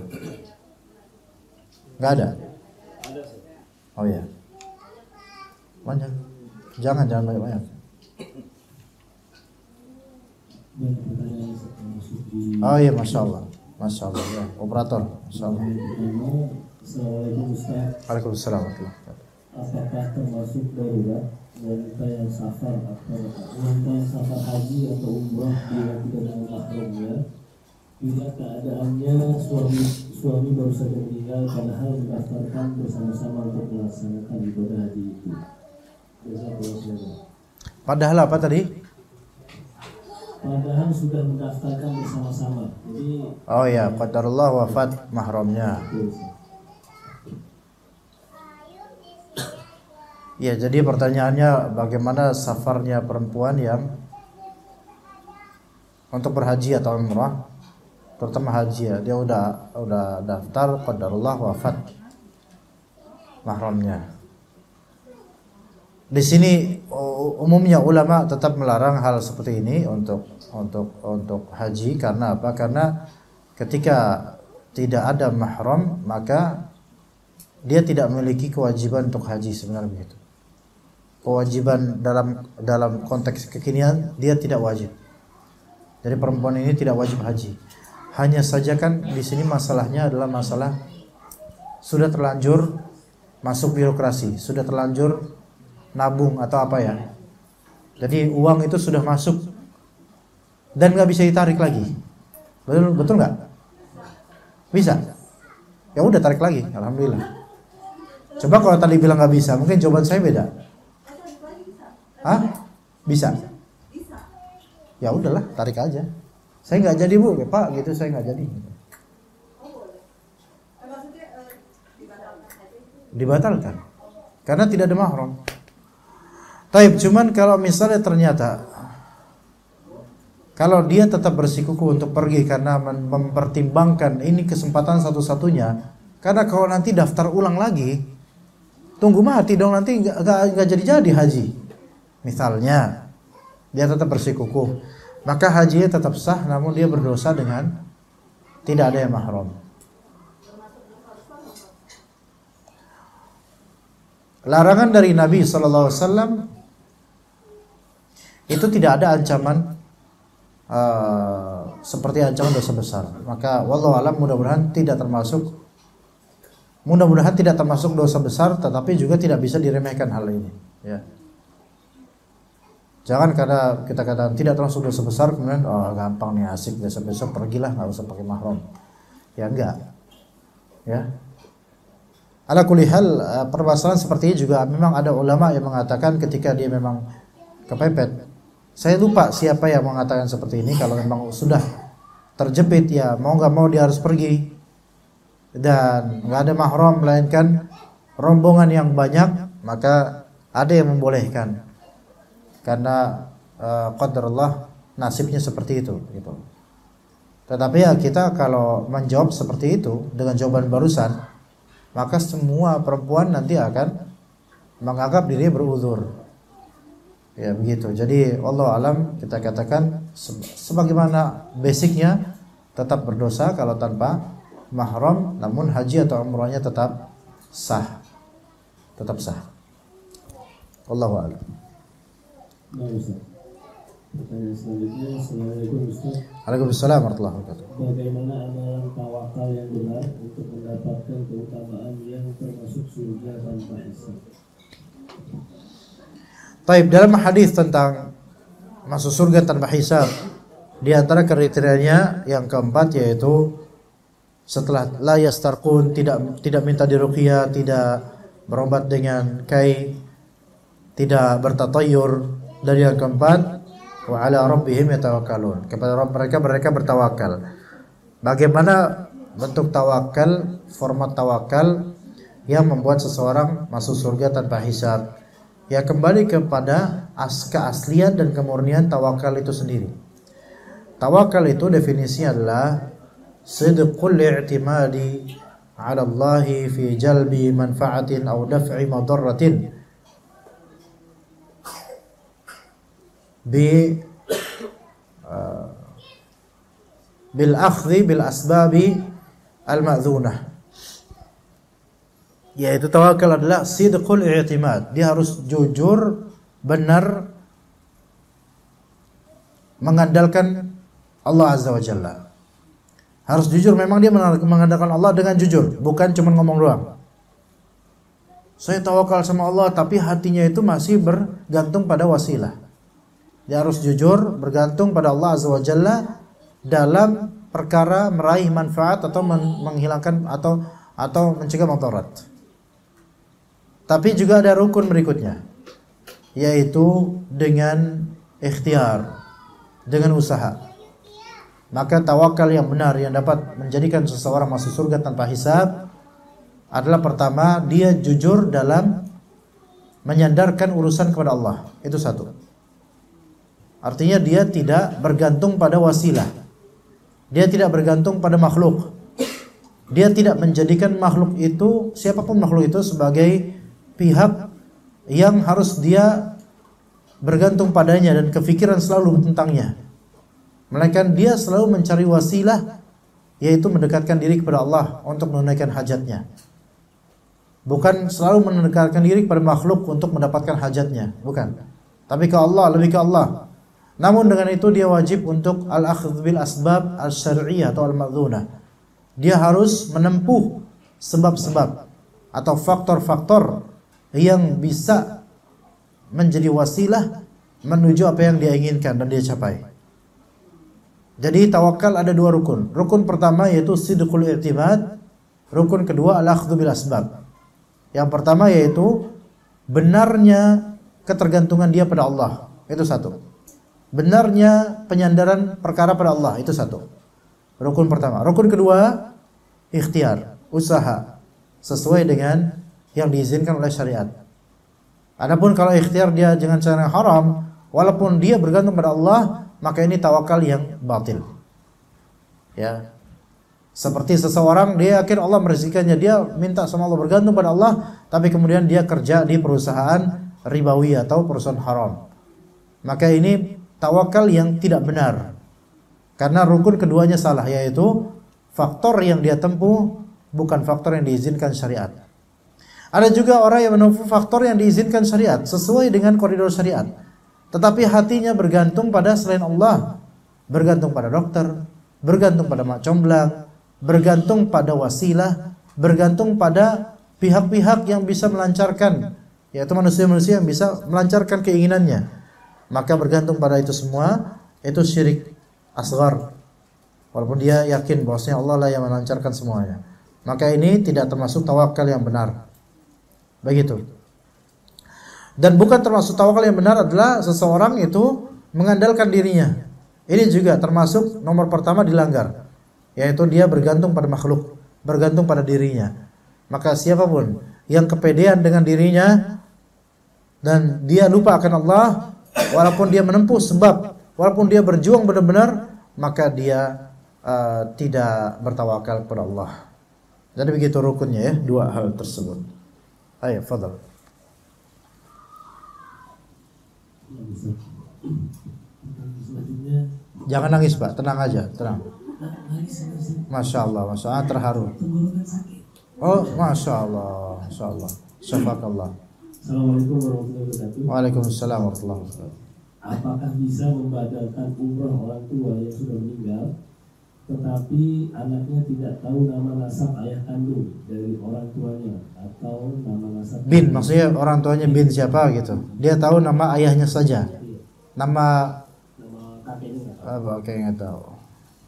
Enggak ada. Oh ya. Banyak. Jangan banyak-banyak. Oh iya, masya Allah ya. Operator, masya Allah. Assalamualaikum Ustaz. Waalaikumsalam. Apakah termasuk darurat wanita yang safar haji atau umrah bila tidak dengan mahramnya, bila keadaannya suami baru saja meninggal padahal mendaftarkan bersama-sama untuk melaksanakan ibadah haji itu? Padahal apa tadi? Padahal sudah mendaftarkan bersama-sama. Jadi oh ya, qadarullah wafat mahramnya. Ya, jadi pertanyaannya bagaimana safarnya perempuan yang untuk berhaji atau umrah, terutama haji ya, dia udah daftar, qadarullah wafat mahramnya. Di sini umumnya ulama tetap melarang hal seperti ini untuk haji. Karena apa? Karena ketika tidak ada mahram, maka dia tidak memiliki kewajiban untuk haji sebenarnya begitu. Kewajiban dalam konteks kekinian dia tidak wajib. Jadi perempuan ini tidak wajib haji. Hanya saja kan di sini masalahnya adalah masalah sudah terlanjur masuk birokrasi, sudah terlanjur nabung atau apa ya. Jadi uang itu sudah masuk dan nggak bisa ditarik lagi. Betul nggak? Bisa. Ya udah tarik lagi, alhamdulillah. Coba kalau tadi bilang nggak bisa, mungkin jawaban saya beda. Hah? Bisa? Ya udahlah, tarik aja. Saya nggak jadi Bu, Pak, gitu saya nggak jadi. Dibatalkan, karena tidak ada mahram. Taib, cuman kalau misalnya ternyata kalau dia tetap bersikukuh untuk pergi karena mempertimbangkan ini kesempatan satu-satunya, karena kalau nanti daftar ulang lagi, tunggu mati dong, nanti nggak jadi haji. Misalnya dia tetap bersikukuh, maka hajinya tetap sah, namun dia berdosa dengan tidak ada yang mahram. Larangan dari Nabi SAW itu tidak ada ancaman seperti ancaman dosa besar. Maka wallahu alam, mudah-mudahan tidak termasuk dosa besar, tetapi juga tidak bisa diremehkan hal ini ya. Jangan karena kita katakan tidak termasuk dosa besar kemudian gampang nih, asik, besok pergilah, nggak usah pakai mahram. Ya enggak. Ya. Ala kulli hal, permasalahan seperti ini juga memang ada ulama yang mengatakan ketika dia memang kepepet. Saya lupa siapa yang mengatakan seperti ini. Kalau memang sudah terjepit, ya mau nggak mau dia harus pergi dan nggak ada mahram melainkan rombongan yang banyak, maka ada yang membolehkan karena qadarullah nasibnya seperti itu gitu. Tetapi ya kita kalau menjawab seperti itu dengan jawaban barusan, maka semua perempuan nanti akan menganggap dirinya beruzur. Ya begitu. Jadi wallahu alam, kita katakan sebagaimana basicnya tetap berdosa kalau tanpa mahram, namun haji atau umrahnya tetap sah. Tetap sah. Wallahu alam. Nah, Ustaz. Pertanyaan selanjutnya, Assalamualaikum Ustaz. Waalaikumsalam warahmatullahi wabarakatuh. Bagaimana amalan tawakal yang benar untuk mendapatkan keutamaan yang termasuk surga tanpa hisab? Taib, dalam hadis tentang masuk surga tanpa hisab, di antara kriterianya yang keempat yaitu setelah la yastarqun, tidak minta diruqyah, tidak berobat dengan kai, tidak bertatayyur, dan yang keempat wa ala rabbihim yatawakkalun, kepada Rabb mereka bertawakal. Bagaimana bentuk tawakal, format tawakal yang membuat seseorang masuk surga tanpa hisab? Ya kembali kepada keaslian dan kemurnian tawakal itu sendiri. Tawakal itu definisinya adalah sidqul i'timadi 'ala Allah fi jalbi manfa'atin aw daf'i madarratin bil akhdhi bil asbabi al ma'dzunah. Yaitu tawakal adalah sidqul i'timad. Dia harus jujur, benar mengandalkan Allah Azza wa Jalla. Harus jujur, memang dia mengandalkan Allah dengan jujur, bukan cuma ngomong doang. Saya tawakal sama Allah, tapi hatinya itu masih bergantung pada wasilah. Dia harus jujur, bergantung pada Allah Azza wa Jalla dalam perkara meraih manfaat atau menghilangkan atau mencegah mudarat. Tapi juga ada rukun berikutnya, yaitu dengan ikhtiar, dengan usaha. Maka tawakal yang benar yang dapat menjadikan seseorang masuk surga tanpa hisab adalah pertama, dia jujur dalam menyandarkan urusan kepada Allah. Itu satu. Artinya dia tidak bergantung pada wasilah. Dia tidak bergantung pada makhluk. Dia tidak menjadikan makhluk itu, siapapun makhluk itu, sebagai pihak yang harus dia bergantung padanya dan kefikiran selalu tentangnya. Melainkan dia selalu mencari wasilah, yaitu mendekatkan diri kepada Allah untuk menunaikan hajatnya. Bukan selalu mendekatkan diri kepada makhluk untuk mendapatkan hajatnya, bukan. Tapi ke Allah, lebih ke Allah. Namun dengan itu dia wajib untuk al-akhdh bil asbab al-syar'iyyah atau al-ma'dzunah. Dia harus menempuh sebab-sebab atau faktor-faktor yang bisa menjadi wasilah menuju apa yang dia inginkan dan dia capai. Jadi tawakal ada dua rukun. Rukun pertama yaitu sidqul i'timad. Rukun kedua al-akhdhu bil asbab. Yang pertama yaitu benarnya ketergantungan dia pada Allah. Itu satu. Benarnya penyandaran perkara pada Allah. Itu satu. Rukun pertama. Rukun kedua ikhtiar, usaha sesuai dengan yang diizinkan oleh syariat. Adapun kalau ikhtiar dia dengan cara yang haram, walaupun dia bergantung pada Allah, maka ini tawakal yang batil. Ya. Seperti seseorang dia yakin Allah merezekikannya, dia minta sama Allah, bergantung pada Allah, tapi kemudian dia kerja di perusahaan ribawi atau perusahaan haram. Maka ini tawakal yang tidak benar. Karena rukun keduanya salah, yaitu faktor yang dia tempuh bukan faktor yang diizinkan syariat. Ada juga orang yang menempuh faktor yang diizinkan syariat sesuai dengan koridor syariat, tetapi hatinya bergantung pada selain Allah, bergantung pada dokter, bergantung pada mak comblang, bergantung pada wasilah, bergantung pada pihak-pihak yang bisa melancarkan, yaitu manusia-manusia yang bisa melancarkan keinginannya. Maka bergantung pada itu semua, itu syirik asghar. Walaupun dia yakin bahwasanya Allah lah yang melancarkan semuanya. Maka ini tidak termasuk tawakal yang benar. Begitu. Dan bukan termasuk tawakal yang benar adalah seseorang itu mengandalkan dirinya. Ini juga termasuk nomor pertama dilanggar, yaitu dia bergantung pada makhluk, bergantung pada dirinya. Maka siapapun yang kepedean dengan dirinya dan dia lupa akan Allah, walaupun dia menempuh sebab, walaupun dia berjuang benar-benar, maka dia tidak bertawakal kepada Allah. Jadi begitu rukunnya ya, dua hal tersebut. Ayo, fadhal. Jangan nangis Pak, tenang aja, tenang. Masya Allah, Masya Allah, terharu. Oh, Masya Allah, Masya Allah. Syafakallah. Assalamualaikum warahmatullahi wabarakatuh. Waalaikumsalam warahmatullahi wabarakatuh. Apakah bisa membatalkan umrah orang tua yang sudah meninggal, tetapi anaknya tidak tahu nama nasab ayah kandung dari orang tuanya atau nama nasab bin, maksudnya orang tuanya bin siapa gitu. Dia tahu nama ayahnya saja. Nama kakeknya oke, nggak tahu.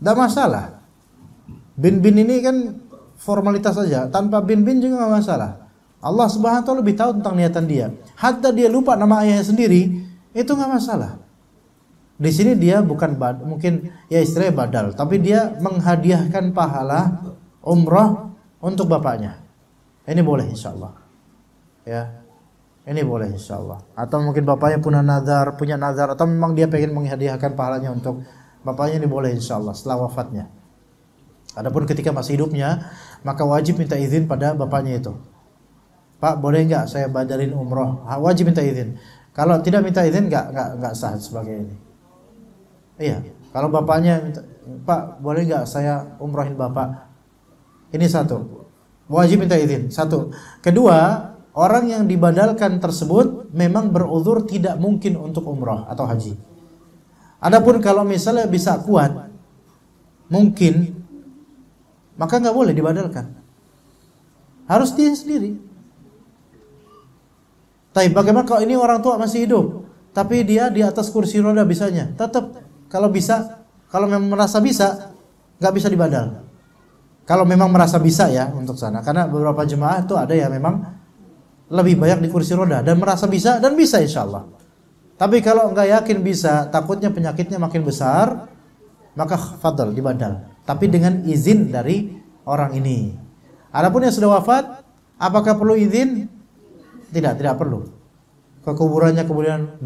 Nggak masalah. Bin ini kan formalitas saja. Tanpa bin juga nggak masalah. Allah Subhanahu wa taala lebih tahu tentang niatan dia. Hatta dia lupa nama ayahnya sendiri, itu nggak masalah. Di sini dia bukan mungkin ya istilahnya badal, tapi dia menghadiahkan pahala umrah untuk bapaknya. Ini boleh insyaallah. Ya. Ini boleh insyaallah. Atau mungkin bapaknya punya nazar atau memang dia pengen menghadiahkan pahalanya untuk bapaknya ini boleh insyaallah setelah wafatnya. Adapun ketika masih hidupnya, maka wajib minta izin pada bapaknya itu. Pak, boleh nggak saya badarin umroh? Wajib minta izin. Kalau tidak minta izin nggak sah sebagai ini. Iya, kalau bapaknya minta, Pak, boleh nggak saya umrohin bapak? Ini satu, wajib minta izin. Satu. Kedua, orang yang dibadalkan tersebut memang beruzur tidak mungkin untuk umroh atau haji. Adapun kalau misalnya bisa kuat, mungkin, maka nggak boleh dibadalkan. Harus dia sendiri. Tapi bagaimana kalau ini orang tua masih hidup, tapi dia di atas kursi roda bisanya? Tetap kalau bisa, kalau memang merasa bisa, nggak bisa dibadal. Kalau memang merasa bisa ya untuk sana, karena beberapa jemaah itu ada yang memang lebih banyak di kursi roda dan merasa bisa dan bisa insya Allah. Tapi kalau nggak yakin bisa, takutnya penyakitnya makin besar, maka fadl dibadal. Tapi dengan izin dari orang ini. Adapun yang sudah wafat, apakah perlu izin? Tidak perlu. Ke kuburannya kemudian,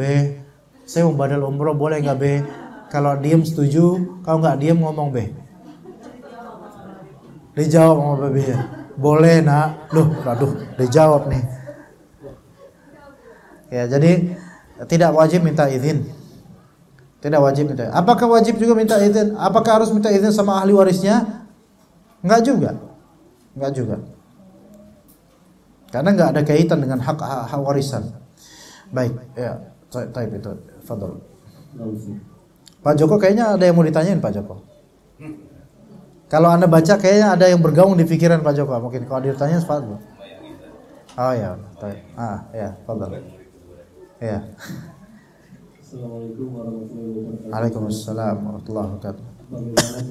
saya mau badal umroh, boleh nggak Kalau diem setuju, kalau nggak diem ngomong Dijawab sama ya. Boleh nak. Aduh, dijawab nih. Ya, jadi tidak wajib minta izin. Tidak wajib minta. Apakah wajib juga minta izin? Apakah harus minta izin sama ahli warisnya? Enggak juga. Karena enggak ada kaitan dengan hak warisan. Baik, ya, type itu. Fadhol. Pak Joko kayaknya ada yang mau ditanyain Pak Joko. Kalau Anda baca kayaknya ada yang bergaung di pikiran Pak Joko. Mungkin kalau ditanya Fadhol. Oh ya, ya, Fadhol. Ya. Assalamualaikum warahmatullahi wabarakatuh. Waalaikumsalam warahmatullahi wabarakatuh. Bagaimana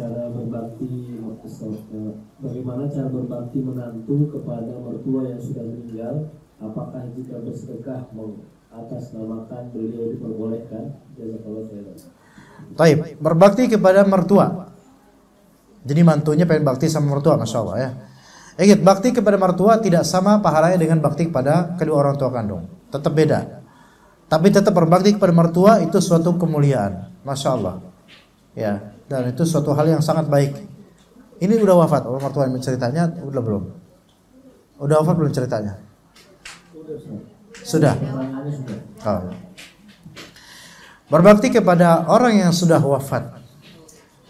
cara berbakti menantu kepada mertua yang sudah meninggal? Apakah jika bersedekah mengatasnamakan beliau diperbolehkan? Jazakallahu khairan. Baik, berbakti kepada mertua. Jadi mantunya pengen bakti sama mertua, masya Allah ya. Ingat, bakti kepada mertua tidak sama pahalanya dengan bakti kepada kedua orang tua kandung. Tetap beda. Tapi tetap berbakti kepada mertua itu suatu kemuliaan, masya Allah. Ya, dan itu suatu hal yang sangat baik. Ini udah wafat, orang mertua yang menceritanya udah belum? Udah wafat belum ceritanya? Sudah. Oh. Berbakti kepada orang yang sudah wafat.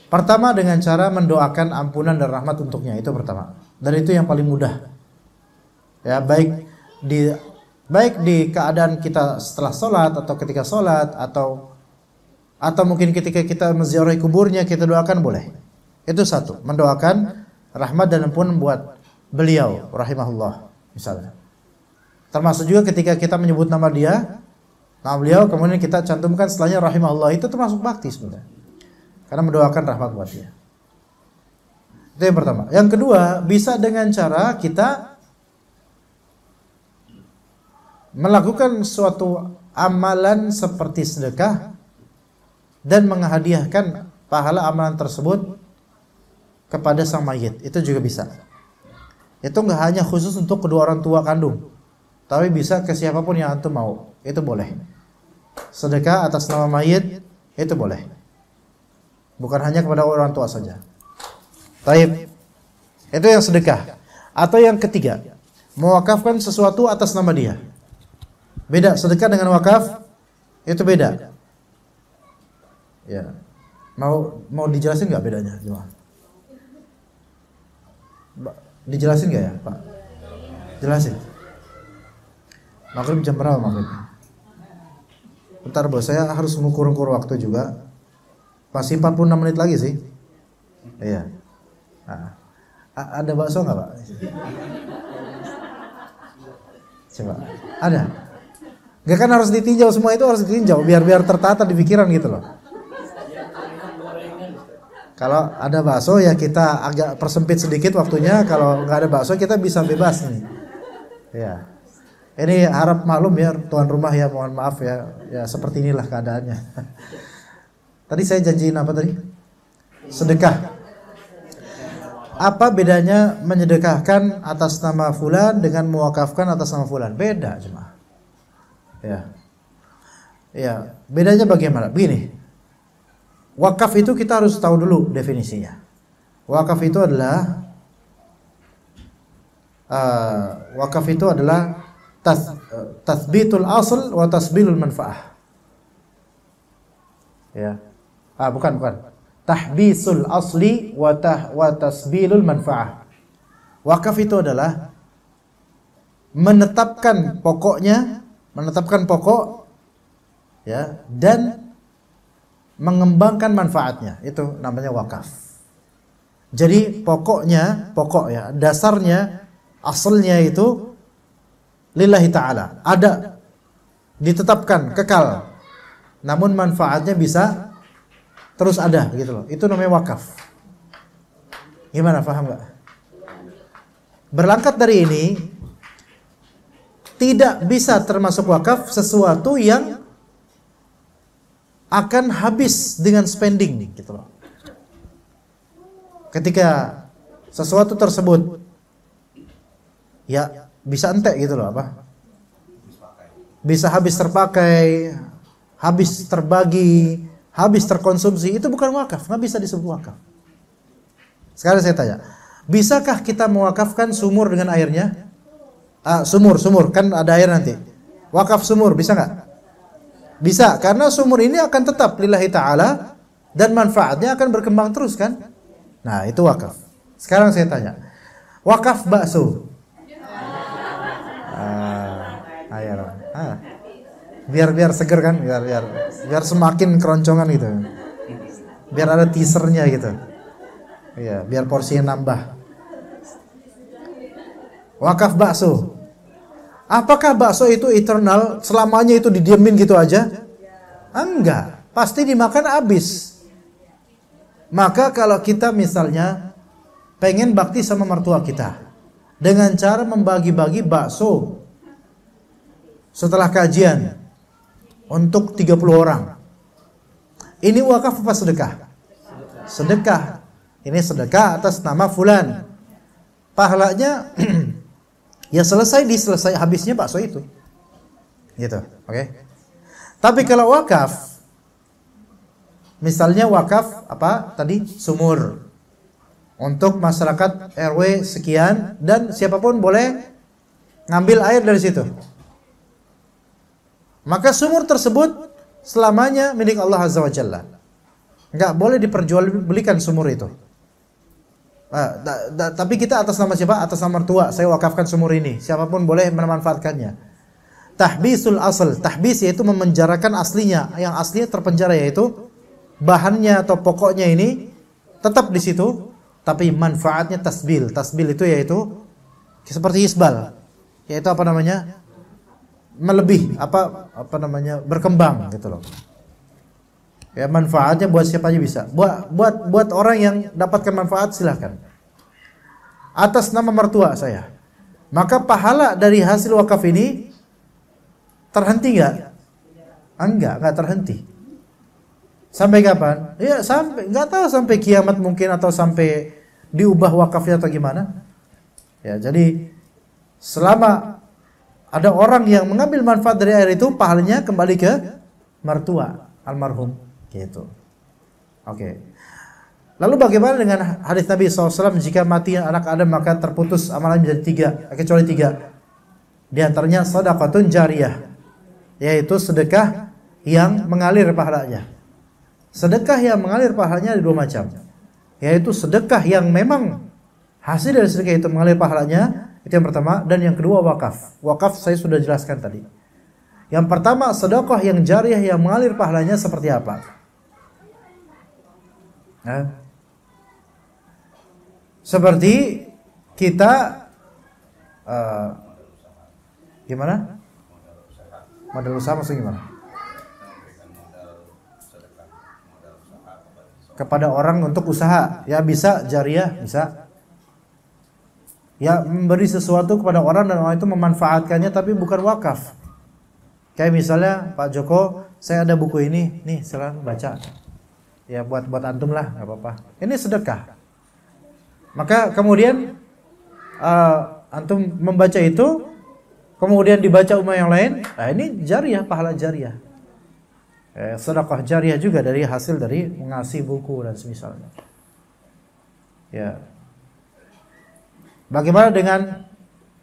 Pertama dengan cara mendoakan ampunan dan rahmat untuknya, itu pertama. Dan itu yang paling mudah. Ya, baik di keadaan kita setelah sholat atau ketika sholat atau mungkin ketika kita menziarahi kuburnya kita doakan boleh. Itu satu, mendoakan rahmat dan ampunan buat beliau rahimahullah misalnya. Termasuk juga ketika kita menyebut nama beliau kemudian kita cantumkan setelahnya rahimahullah, itu termasuk bakti sebenarnya. Karena mendoakan rahmat buat dia. Itu yang pertama. Yang kedua, bisa dengan cara kita melakukan suatu amalan seperti sedekah dan menghadiahkan pahala amalan tersebut kepada sang mayit. Itu juga bisa. Itu enggak hanya khusus untuk kedua orang tua kandung, tapi bisa ke siapapun yang antum mau. Itu boleh. Sedekah atas nama mayit itu boleh. Bukan hanya kepada orang tua saja. Taib. Itu yang sedekah. Atau yang ketiga, mewakafkan sesuatu atas nama dia. Beda, sedekah dengan wakaf itu beda. Ya. Mau dijelasin nggak bedanya? Dijelasin nggak ya, Pak? Jelasin. Maghrib jam berapa maghrib? Bentar bos, saya harus mengukur waktu juga. Masih 46 menit lagi sih. Iya. Nah, ada bakso nggak Pak? Coba. Ada? Gak kan harus ditinjau, semua itu harus ditinjau biar tertata di pikiran gitu loh. Kalau ada bakso ya kita agak persempit sedikit waktunya. Kalau nggak ada bakso kita bisa bebas nih. Ya. Ini harap maklum ya tuan rumah ya, mohon maaf ya. Ya seperti inilah keadaannya. Tadi saya janjiin apa tadi? Sedekah. Apa bedanya menyedekahkan atas nama fulan dengan mewakafkan atas nama fulan? Beda cuma. Ya. Ya, bedanya bagaimana? Begini. wakaf itu kita harus tahu dulu definisinya. Wakaf itu adalah tathbitul asl wa tasbilul manfaah. Ya. Bukan. Tahbisul asli wa tasbilul manfaah. Wakaf itu adalah menetapkan pokok ya, dan mengembangkan manfaatnya. Itu namanya wakaf. Jadi pokok ya, dasarnya, asalnya itu lillahi ta'ala, ada, ditetapkan, kekal, namun manfaatnya bisa terus ada gitu loh. Itu namanya wakaf. Gimana, paham gak? Berangkat dari ini, tidak bisa termasuk wakaf sesuatu yang akan habis dengan spending gitu loh. Ketika sesuatu tersebut ya bisa entek gitu loh, bisa habis terpakai, habis terbagi, habis terkonsumsi, itu bukan wakaf, nggak bisa disebut wakaf. Sekarang saya tanya, bisakah kita mewakafkan sumur dengan airnya? Sumur kan ada air nanti. Wakaf sumur bisa nggak? Bisa, karena sumur ini akan tetap lillahi ta'ala dan manfaatnya akan berkembang terus kan? Nah, itu wakaf. Sekarang saya tanya, wakaf bakso. Biar seger kan, biar semakin keroncongan gitu. Biar ada teasernya gitu. Iya, biar porsinya nambah. Wakaf bakso. Apakah bakso itu eternal, selamanya itu didiemin gitu aja? Enggak, pasti dimakan habis. Maka kalau kita misalnya pengen bakti sama mertua kita dengan cara membagi-bagi bakso setelah kajian untuk 30 orang, ini wakaf apa sedekah? Sedekah. Ini sedekah atas nama fulan. Pahalanya ya selesai habisnya bakso itu. Gitu, oke? Tapi kalau wakaf, misalnya wakaf apa tadi? Sumur. Untuk masyarakat RW sekian dan siapapun boleh ngambil air dari situ. Maka sumur tersebut selamanya milik Allah Azza wa Jalla. Enggak boleh diperjualbelikan sumur itu. Tapi kita atas nama siapa? Atas nama mertua, saya wakafkan sumur ini. Siapapun boleh memanfaatkannya. Tahbisul asal, tahbis yaitu memenjarakan aslinya. Yang aslinya terpenjara, yaitu bahannya atau pokoknya ini tetap di situ, tapi manfaatnya tasbil. Tasbil itu yaitu seperti isbal, yaitu apa namanya? Melebih, berkembang gitu loh. Ya, manfaatnya buat siapa aja bisa. Buat orang yang dapatkan manfaat silahkan. Atas nama mertua saya. Maka pahala dari hasil wakaf ini terhenti enggak? Enggak terhenti. Sampai kapan? Ya sampai, enggak tahu, sampai kiamat mungkin, atau sampai diubah wakafnya atau gimana. Ya, jadi selama ada orang yang mengambil manfaat dari air itu, pahalanya kembali ke mertua almarhum. Gitu. Oke. Lalu bagaimana dengan hadis Nabi SAW, jika mati anak Adam maka terputus amalan menjadi 3, kecuali 3. Di antaranya sedekahun jariyah, yaitu sedekah yang mengalir pahalanya. Sedekah yang mengalir pahalanya ada 2 macam, yaitu sedekah yang memang hasil dari sedekah itu mengalir pahalanya, itu yang pertama, dan yang kedua wakaf. Wakaf saya sudah jelaskan tadi. Yang pertama, sedekah yang jariyah yang mengalir pahalanya seperti apa? Seperti kita gimana? Modal usaha maksudnya gimana? Kepada orang untuk usaha, ya bisa jariyah, bisa. Ya, memberi sesuatu kepada orang dan orang itu memanfaatkannya tapi bukan wakaf. Kayak misalnya Pak Joko, saya ada buku ini, nih silakan baca. Ya buat antum lah, nggak apa-apa. Ini sedekah. Maka kemudian antum membaca itu, kemudian dibaca umat yang lain. Nah ini jariyah, pahala jariyah. Sedekah jariah juga dari hasil dari mengasih buku dan semisalnya. Ya. Bagaimana dengan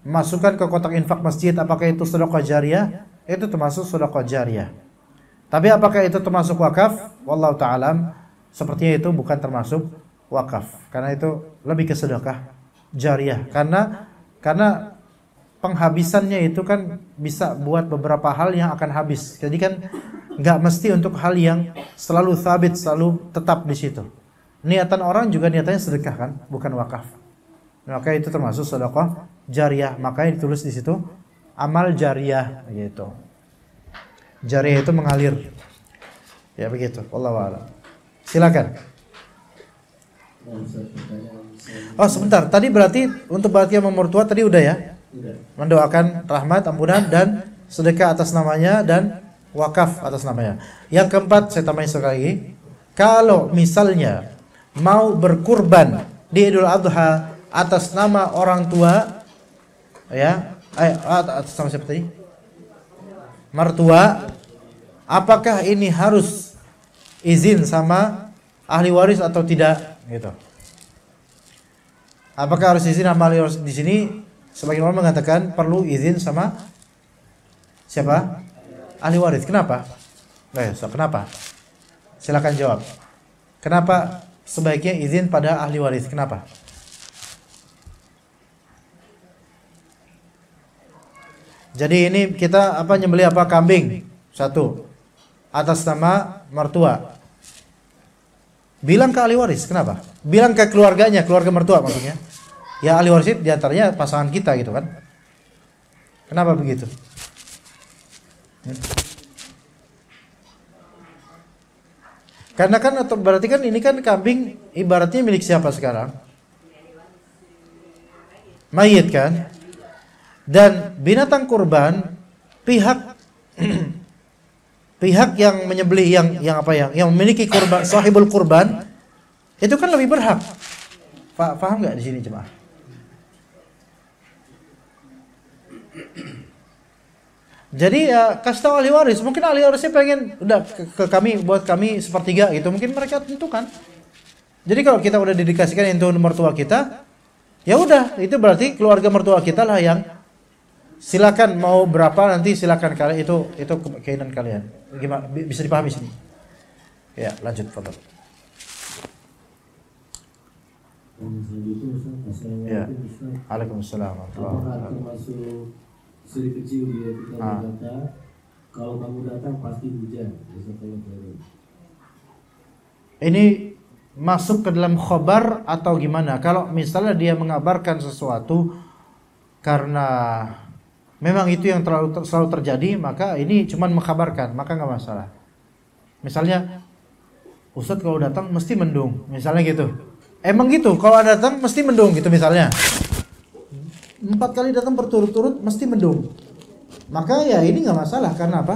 masukkan ke kotak infak masjid, apakah itu sedekah jariah? Itu termasuk sedekah jariah. Tapi apakah itu termasuk wakaf? Wallahu ta'ala, sepertinya itu bukan termasuk wakaf, karena itu lebih ke sedekah jariah. Karena penghabisannya itu kan bisa buat beberapa hal yang akan habis. Jadi kan nggak mesti untuk hal yang selalu sabit, selalu tetap di situ. Niatan orang juga niatannya sedekah kan, bukan wakaf. Maka itu termasuk sedekah jariah. Makanya ditulis di situ amal jariah gitu. Jariah itu mengalir. Ya begitu. Wallahu a'lam. Silakan. Oh sebentar, tadi berarti untuk bakti sama mertua tadi udah ya? Mendoakan rahmat, ampunan dan sedekah atas namanya dan wakaf atas namanya. Yang keempat saya tambahin sekali lagi, kalau misalnya mau berkurban di Idul Adha atas nama orang tua, ya, atas nama siapa tadi? Mertua, apakah ini harus izin sama ahli waris atau tidak? Gitu. Apakah harus izin sama ahli waris? Di sini sebagian orang mengatakan perlu izin sama siapa? Ahli waris. Kenapa? Kenapa? Silakan jawab. Kenapa sebaiknya izin pada ahli waris? Kenapa? Jadi ini kita nyembelih apa? Kambing. Satu. Atas nama mertua. Bilang ke ahli waris. Kenapa? Bilang ke keluarganya, keluarga mertua maksudnya. Ya ahli waris diantaranya pasangan kita gitu kan. Kenapa begitu? Karena kan atau berarti kan ini kan kambing ibaratnya milik siapa sekarang? Mayit kan? Dan binatang kurban pihak yang menyembelih yang memiliki kurban, sahibul kurban itu kan lebih berhak. Paham nggak di sini jemaah? Jadi ya kasih tahu ahli waris. Mungkin ahli warisnya pengen udah ke kami, buat kami sepertiga gitu. Mungkin mereka tentukan. Jadi kalau kita udah didikasikan itu mertua kita, ya udah itu berarti keluarga mertua kita lah yang silakan mau berapa nanti silakan kalian, itu keinginan kalian. Gimana bisa dipahami sini? Ya lanjut Fadl. Ya. Waalaikumsalam. Seri kecil dia kita berkata, kalau kamu datang pasti hujan. Ini masuk ke dalam khobar atau gimana? Kalau misalnya dia mengabarkan sesuatu karena memang itu yang selalu terjadi, maka ini cuma mengkabarkan, maka nggak masalah. Misalnya, Ustadz kalau datang mesti mendung, misalnya gitu. Emang gitu, kalau datang mesti mendung gitu misalnya. 4 kali datang berturut-turut mesti mendung. Maka ya ini nggak masalah, karena apa?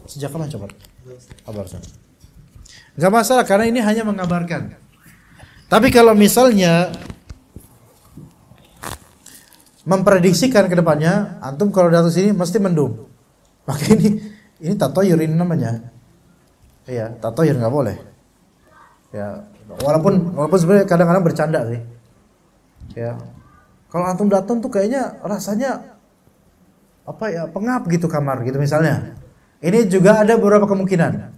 Sejak kapan coba? Kabarkan. Nggak masalah karena ini hanya mengabarkan. Tapi kalau misalnya memprediksikan ke depannya, antum kalau datang sini mesti mendung. Maka ini tatoyur ini namanya. Iya, tatoyur nggak boleh. Ya, walaupun sebenarnya kadang-kadang bercanda sih. Ya. Kalau antum datang tuh kayaknya rasanya pengap gitu kamar gitu misalnya. Ini juga ada beberapa kemungkinan.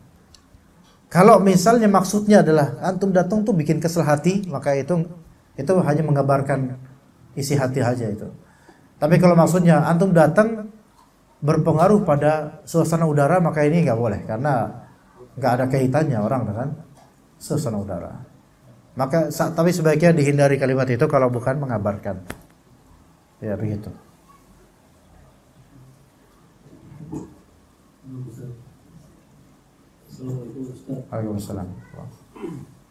Kalau misalnya maksudnya adalah antum datang tuh bikin kesel hati, maka itu hanya menggambarkan isi hati aja itu. Tapi kalau maksudnya antum datang berpengaruh pada suasana udara, maka ini nggak boleh karena nggak ada kaitannya orang dengan suasana udara. Maka tapi sebaiknya dihindari kalimat itu kalau bukan mengabarkan. Ya begitu. Assalamualaikum Ustaz. Waalaikumsalam.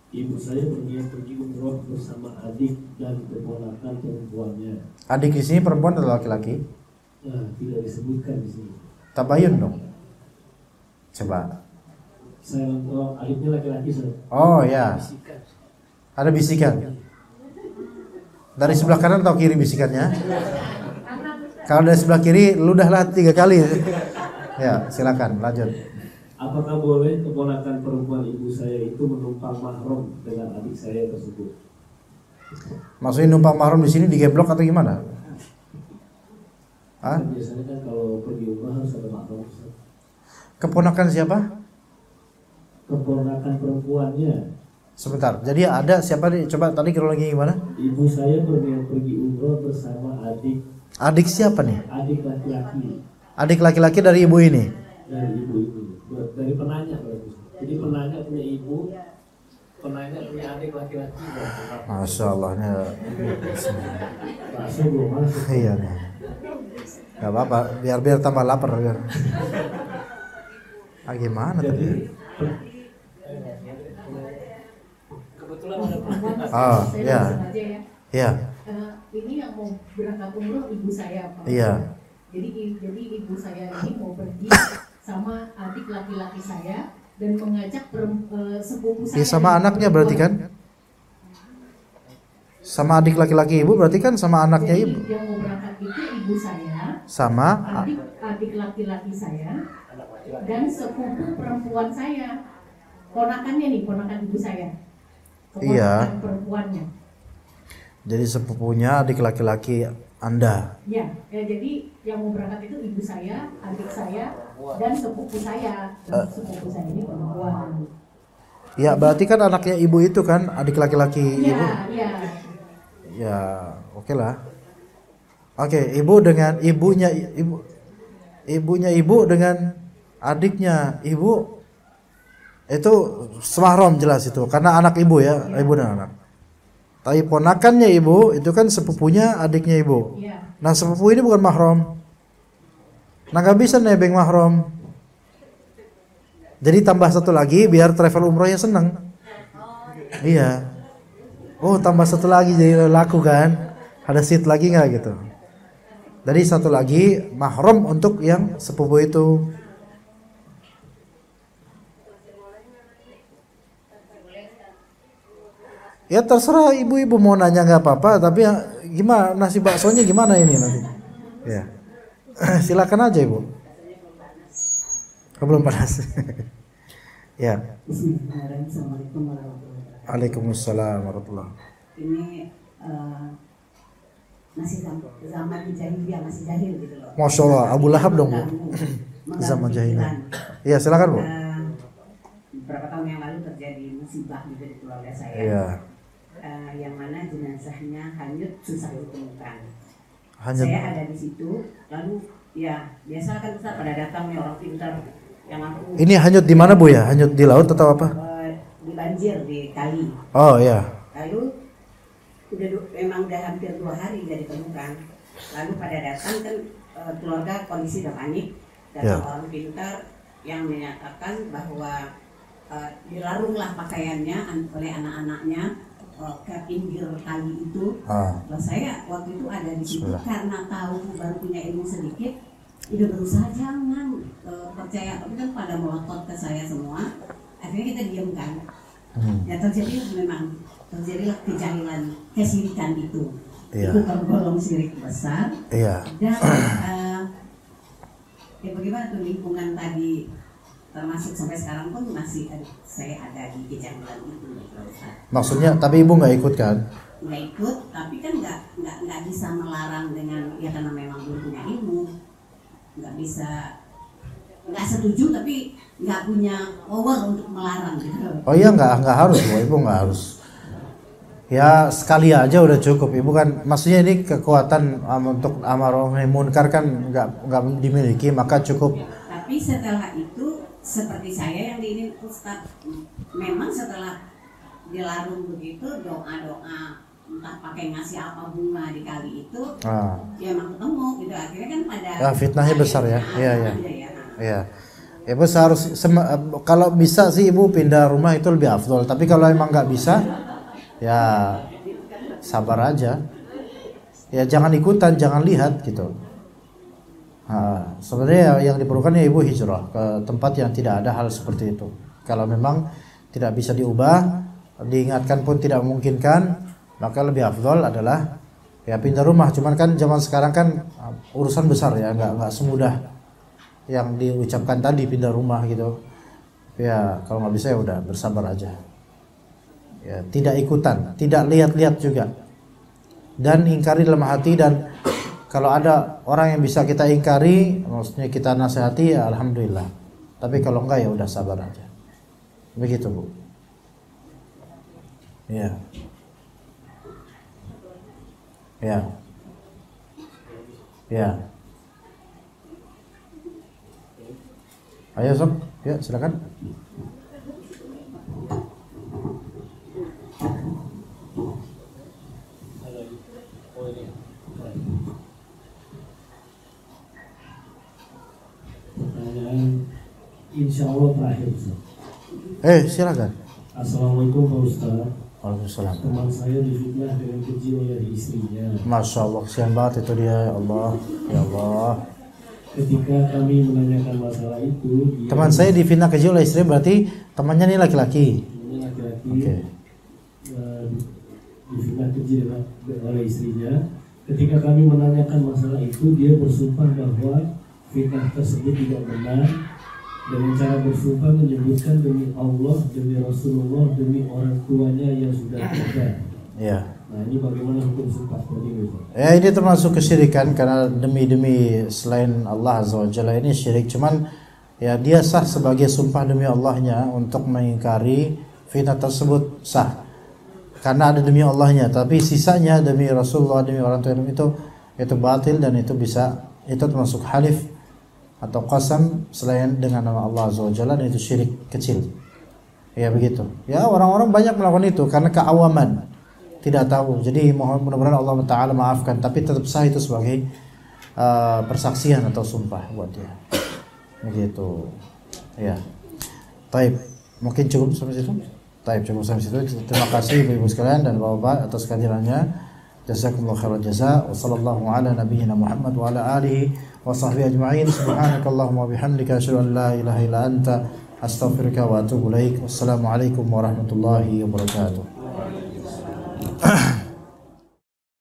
Ibu saya berniat pergi umroh bersama adik dan keponakan perempuannya. Adik di sini perempuan atau laki-laki? Nah, tidak disebutkan di sini. Tabayun dong. Coba. Saya adiknya laki-laki Ustaz. Oh ya. Ada bisikan. Dari sebelah kanan atau kiri bisikannya? Kalau dari sebelah kiri ludahlah 3 kali. Ya, silakan lanjut. apakah boleh keponakan perempuan ibu saya itu menumpang mahram dengan adik saya tersebut? Maksudnya numpang mahram di sini digeblok atau gimana? Hah? Biasanya kan kalau pergi umrah harus ada mahram. Keponakan siapa? Keponakan perempuannya. Sebentar. Jadi ada siapa nih? Coba tadi kronologi gimana? Ibu saya berniat pergi umroh bersama adik. Adik siapa nih? Adik laki-laki. Adik laki-laki dari ibu ini. Dari ibu itu. Dari penanya berarti. Jadi penanya punya ibu, penanya punya adik laki-laki. Masya Allah. Masuk belum masuk. Iya nih. Gak apa-apa. Biar tambah lapar. Biar. Gimana tadi? Kebetulan ada perempuan. Oh, iya. Iya. Ini yang mau berangkat umroh ibu saya, Pak. Iya. Jadi ibu saya ini mau pergi sama adik laki-laki saya dan mengajak sepupu saya. Iya, sama anaknya berarti kan? Sama adik laki-laki ibu berarti kan sama anaknya Jadi ibu. yang mau berangkat itu ibu saya, Sama adik laki-laki saya dan sepupu perempuan saya. Ponakannya nih, ponakan ibu saya. Keponakan Iya. perempuannya. Jadi sepupunya adik laki-laki Anda. Ya, jadi yang mau berangkat itu ibu saya, adik saya, dan sepupu saya. Sepupu saya ini perempuan. Ya, berarti kan anaknya ibu itu kan adik laki-laki ibu. Iya, iya. Ya, oke lah. Oke, ibu dengan ibunya ibu dengan adiknya ibu itu semahram jelas itu karena anak ibu ya, ibu dan anak. Tapi ponakannya ibu itu kan sepupunya adiknya ibu. Iya. Nah sepupu ini bukan mahram. Nah gak bisa nebeng mahram. Jadi tambah satu lagi biar travel umrohnya seneng. Iya. Oh tambah satu lagi jadi laku kan. Ada seat lagi gak gitu. Jadi satu lagi mahram untuk yang sepupu itu. Ya terserah ibu-ibu mau nanya nggak apa-apa, tapi gimana nasi baksonya gimana ini nanti? Ya, silakan aja ibu. Belum panas. Ya. Assalamualaikum warahmatullahi wabarakatuh. Waalaikumsalam warahmatullahi. Ini masih zaman jahiliyah, masih jahil gitu loh. Masya Allah, Abu Lahab dong bu. Zaman jahiliyah. Iya silakan bu. Beberapa tahun yang lalu terjadi musibah juga di keluarga saya. Iya. Yang mana jenazahnya hanyut susah ditemukan. Hanyut. Saya ada di situ, lalu ya biasa kan Ustaz pada datang nih orang pintar yang aku. Ini hanyut di mana bu ya? Hanyut di laut atau apa? Di banjir di kali. Oh iya. Lalu memang udah hampir 2 hari nggak ditemukan. Lalu pada datang kan keluarga kondisi udah panik. Datang orang pintar yang menyatakan bahwa dilarunglah pakaiannya oleh anak-anaknya ke pinggir kali itu. Nah, saya waktu itu ada di situ karena tahu baru punya ilmu sedikit, udah berusaha jangan percaya, tapi kan pada melotot ke saya semua. Akhirnya kita diam kan. Ya terjadilah kejahilan, kesirikan itu. Itu tergolong syirik besar. Dan bagaimana tuh lingkungan tadi termasuk sampai sekarang pun masih saya ada di kejahilan itu. Maksudnya tapi ibu nggak ikut kan? Nggak ikut, tapi kan nggak bisa melarang dengan ya karena memang belum punya ilmu, nggak bisa, nggak setuju tapi nggak punya power untuk melarang gitu. Oh iya nggak harus bu, ibu nggak harus. Ya sekali aja udah cukup ibu kan. Maksudnya ini kekuatan untuk amar ma'ruf nahi munkar kan nggak dimiliki, maka cukup. Tapi setelah itu seperti saya yang diinin Ustaz, memang setelah dilarung begitu doa-doa entah pakai ngasih apa bunga di kali itu, ya emang ketemu gitu. Akhirnya kan pada fitnahnya besar ya. Iya. Ibu seharus kalau bisa sih ibu pindah rumah itu lebih afdol. Tapi kalau emang nggak bisa, ya sabar aja. Ya jangan ikutan, jangan lihat gitu. Sebenarnya yang diperlukan ya ibu hijrah ke tempat yang tidak ada hal seperti itu. Kalau memang tidak bisa diubah, diingatkan pun tidak memungkinkan, maka lebih afdol adalah ya pindah rumah. Cuman kan zaman sekarang kan urusan besar ya, nggak semudah yang diucapkan tadi pindah rumah gitu. Ya kalau nggak bisa ya udah bersabar aja. Ya, tidak ikutan, tidak lihat-lihat juga, dan ingkari dalam hati. Dan kalau ada orang yang bisa kita ingkari, maksudnya kita nasihati, ya alhamdulillah. Tapi kalau enggak ya udah sabar aja. Begitu Bu. Ya. Ya. Ya. Ayo sob, ya silakan. Pertanyaan insya Allah terakhir Ustaz. Silakan. Assalamualaikum Pak Ustaz. Waalaikumsalam. Teman saya difitnah dengan keji oleh istrinya. Masya Allah, kesian banget itu dia. Ya Allah, ya Allah. Ketika kami menanyakan masalah itu, Teman saya difitnah keji oleh istri, berarti temannya ini laki-laki. temannya laki-laki Oke. difitnah keji oleh istrinya. Ketika kami menanyakan masalah itu, dia bersumpah bahwa fitnah tersebut tidak benar. Dengan cara bersumpah menyebutkan demi Allah, demi Rasulullah, demi orang tuanya yang sudah ada. Ya. Nah ini bagaimana hukum sumpah seperti itu? Ya ini termasuk kesyirikan karena demi selain Allah Azza wa Jalla ini syirik. Cuman ya dia sah sebagai sumpah demi Allahnya untuk mengingkari fitnah tersebut sah. Karena ada demi Allahnya, tapi sisanya demi Rasulullah, demi orang tua itu batil dan itu termasuk halif atau qasam selain dengan nama Allah Azza wa Jalla, dan itu syirik kecil. Ya begitu. Ya orang-orang banyak melakukan itu karena keawaman, tidak tahu. Jadi mudah-mudahan Allah Taala maafkan, tapi tetap sah itu sebagai persaksian atau sumpah buat dia. Begitu. Ya. Taib. Mungkin cukup sampai situ. Taib, cukup sampai situ. Terima kasih Ibu sekalian dan Bapak atas kehadirannya. Jazakumullah khairan jaza. Wa sallallahu ala nabiyyina Muhammad wa ala alihi wa sahbihi ajma'in. Subhanakallahumma wa bihamdika asyhadu an la ilaha illa anta astaghfiruka wa atubu ilaik. Wassalamualaikum warahmatullahi wabarakatuh.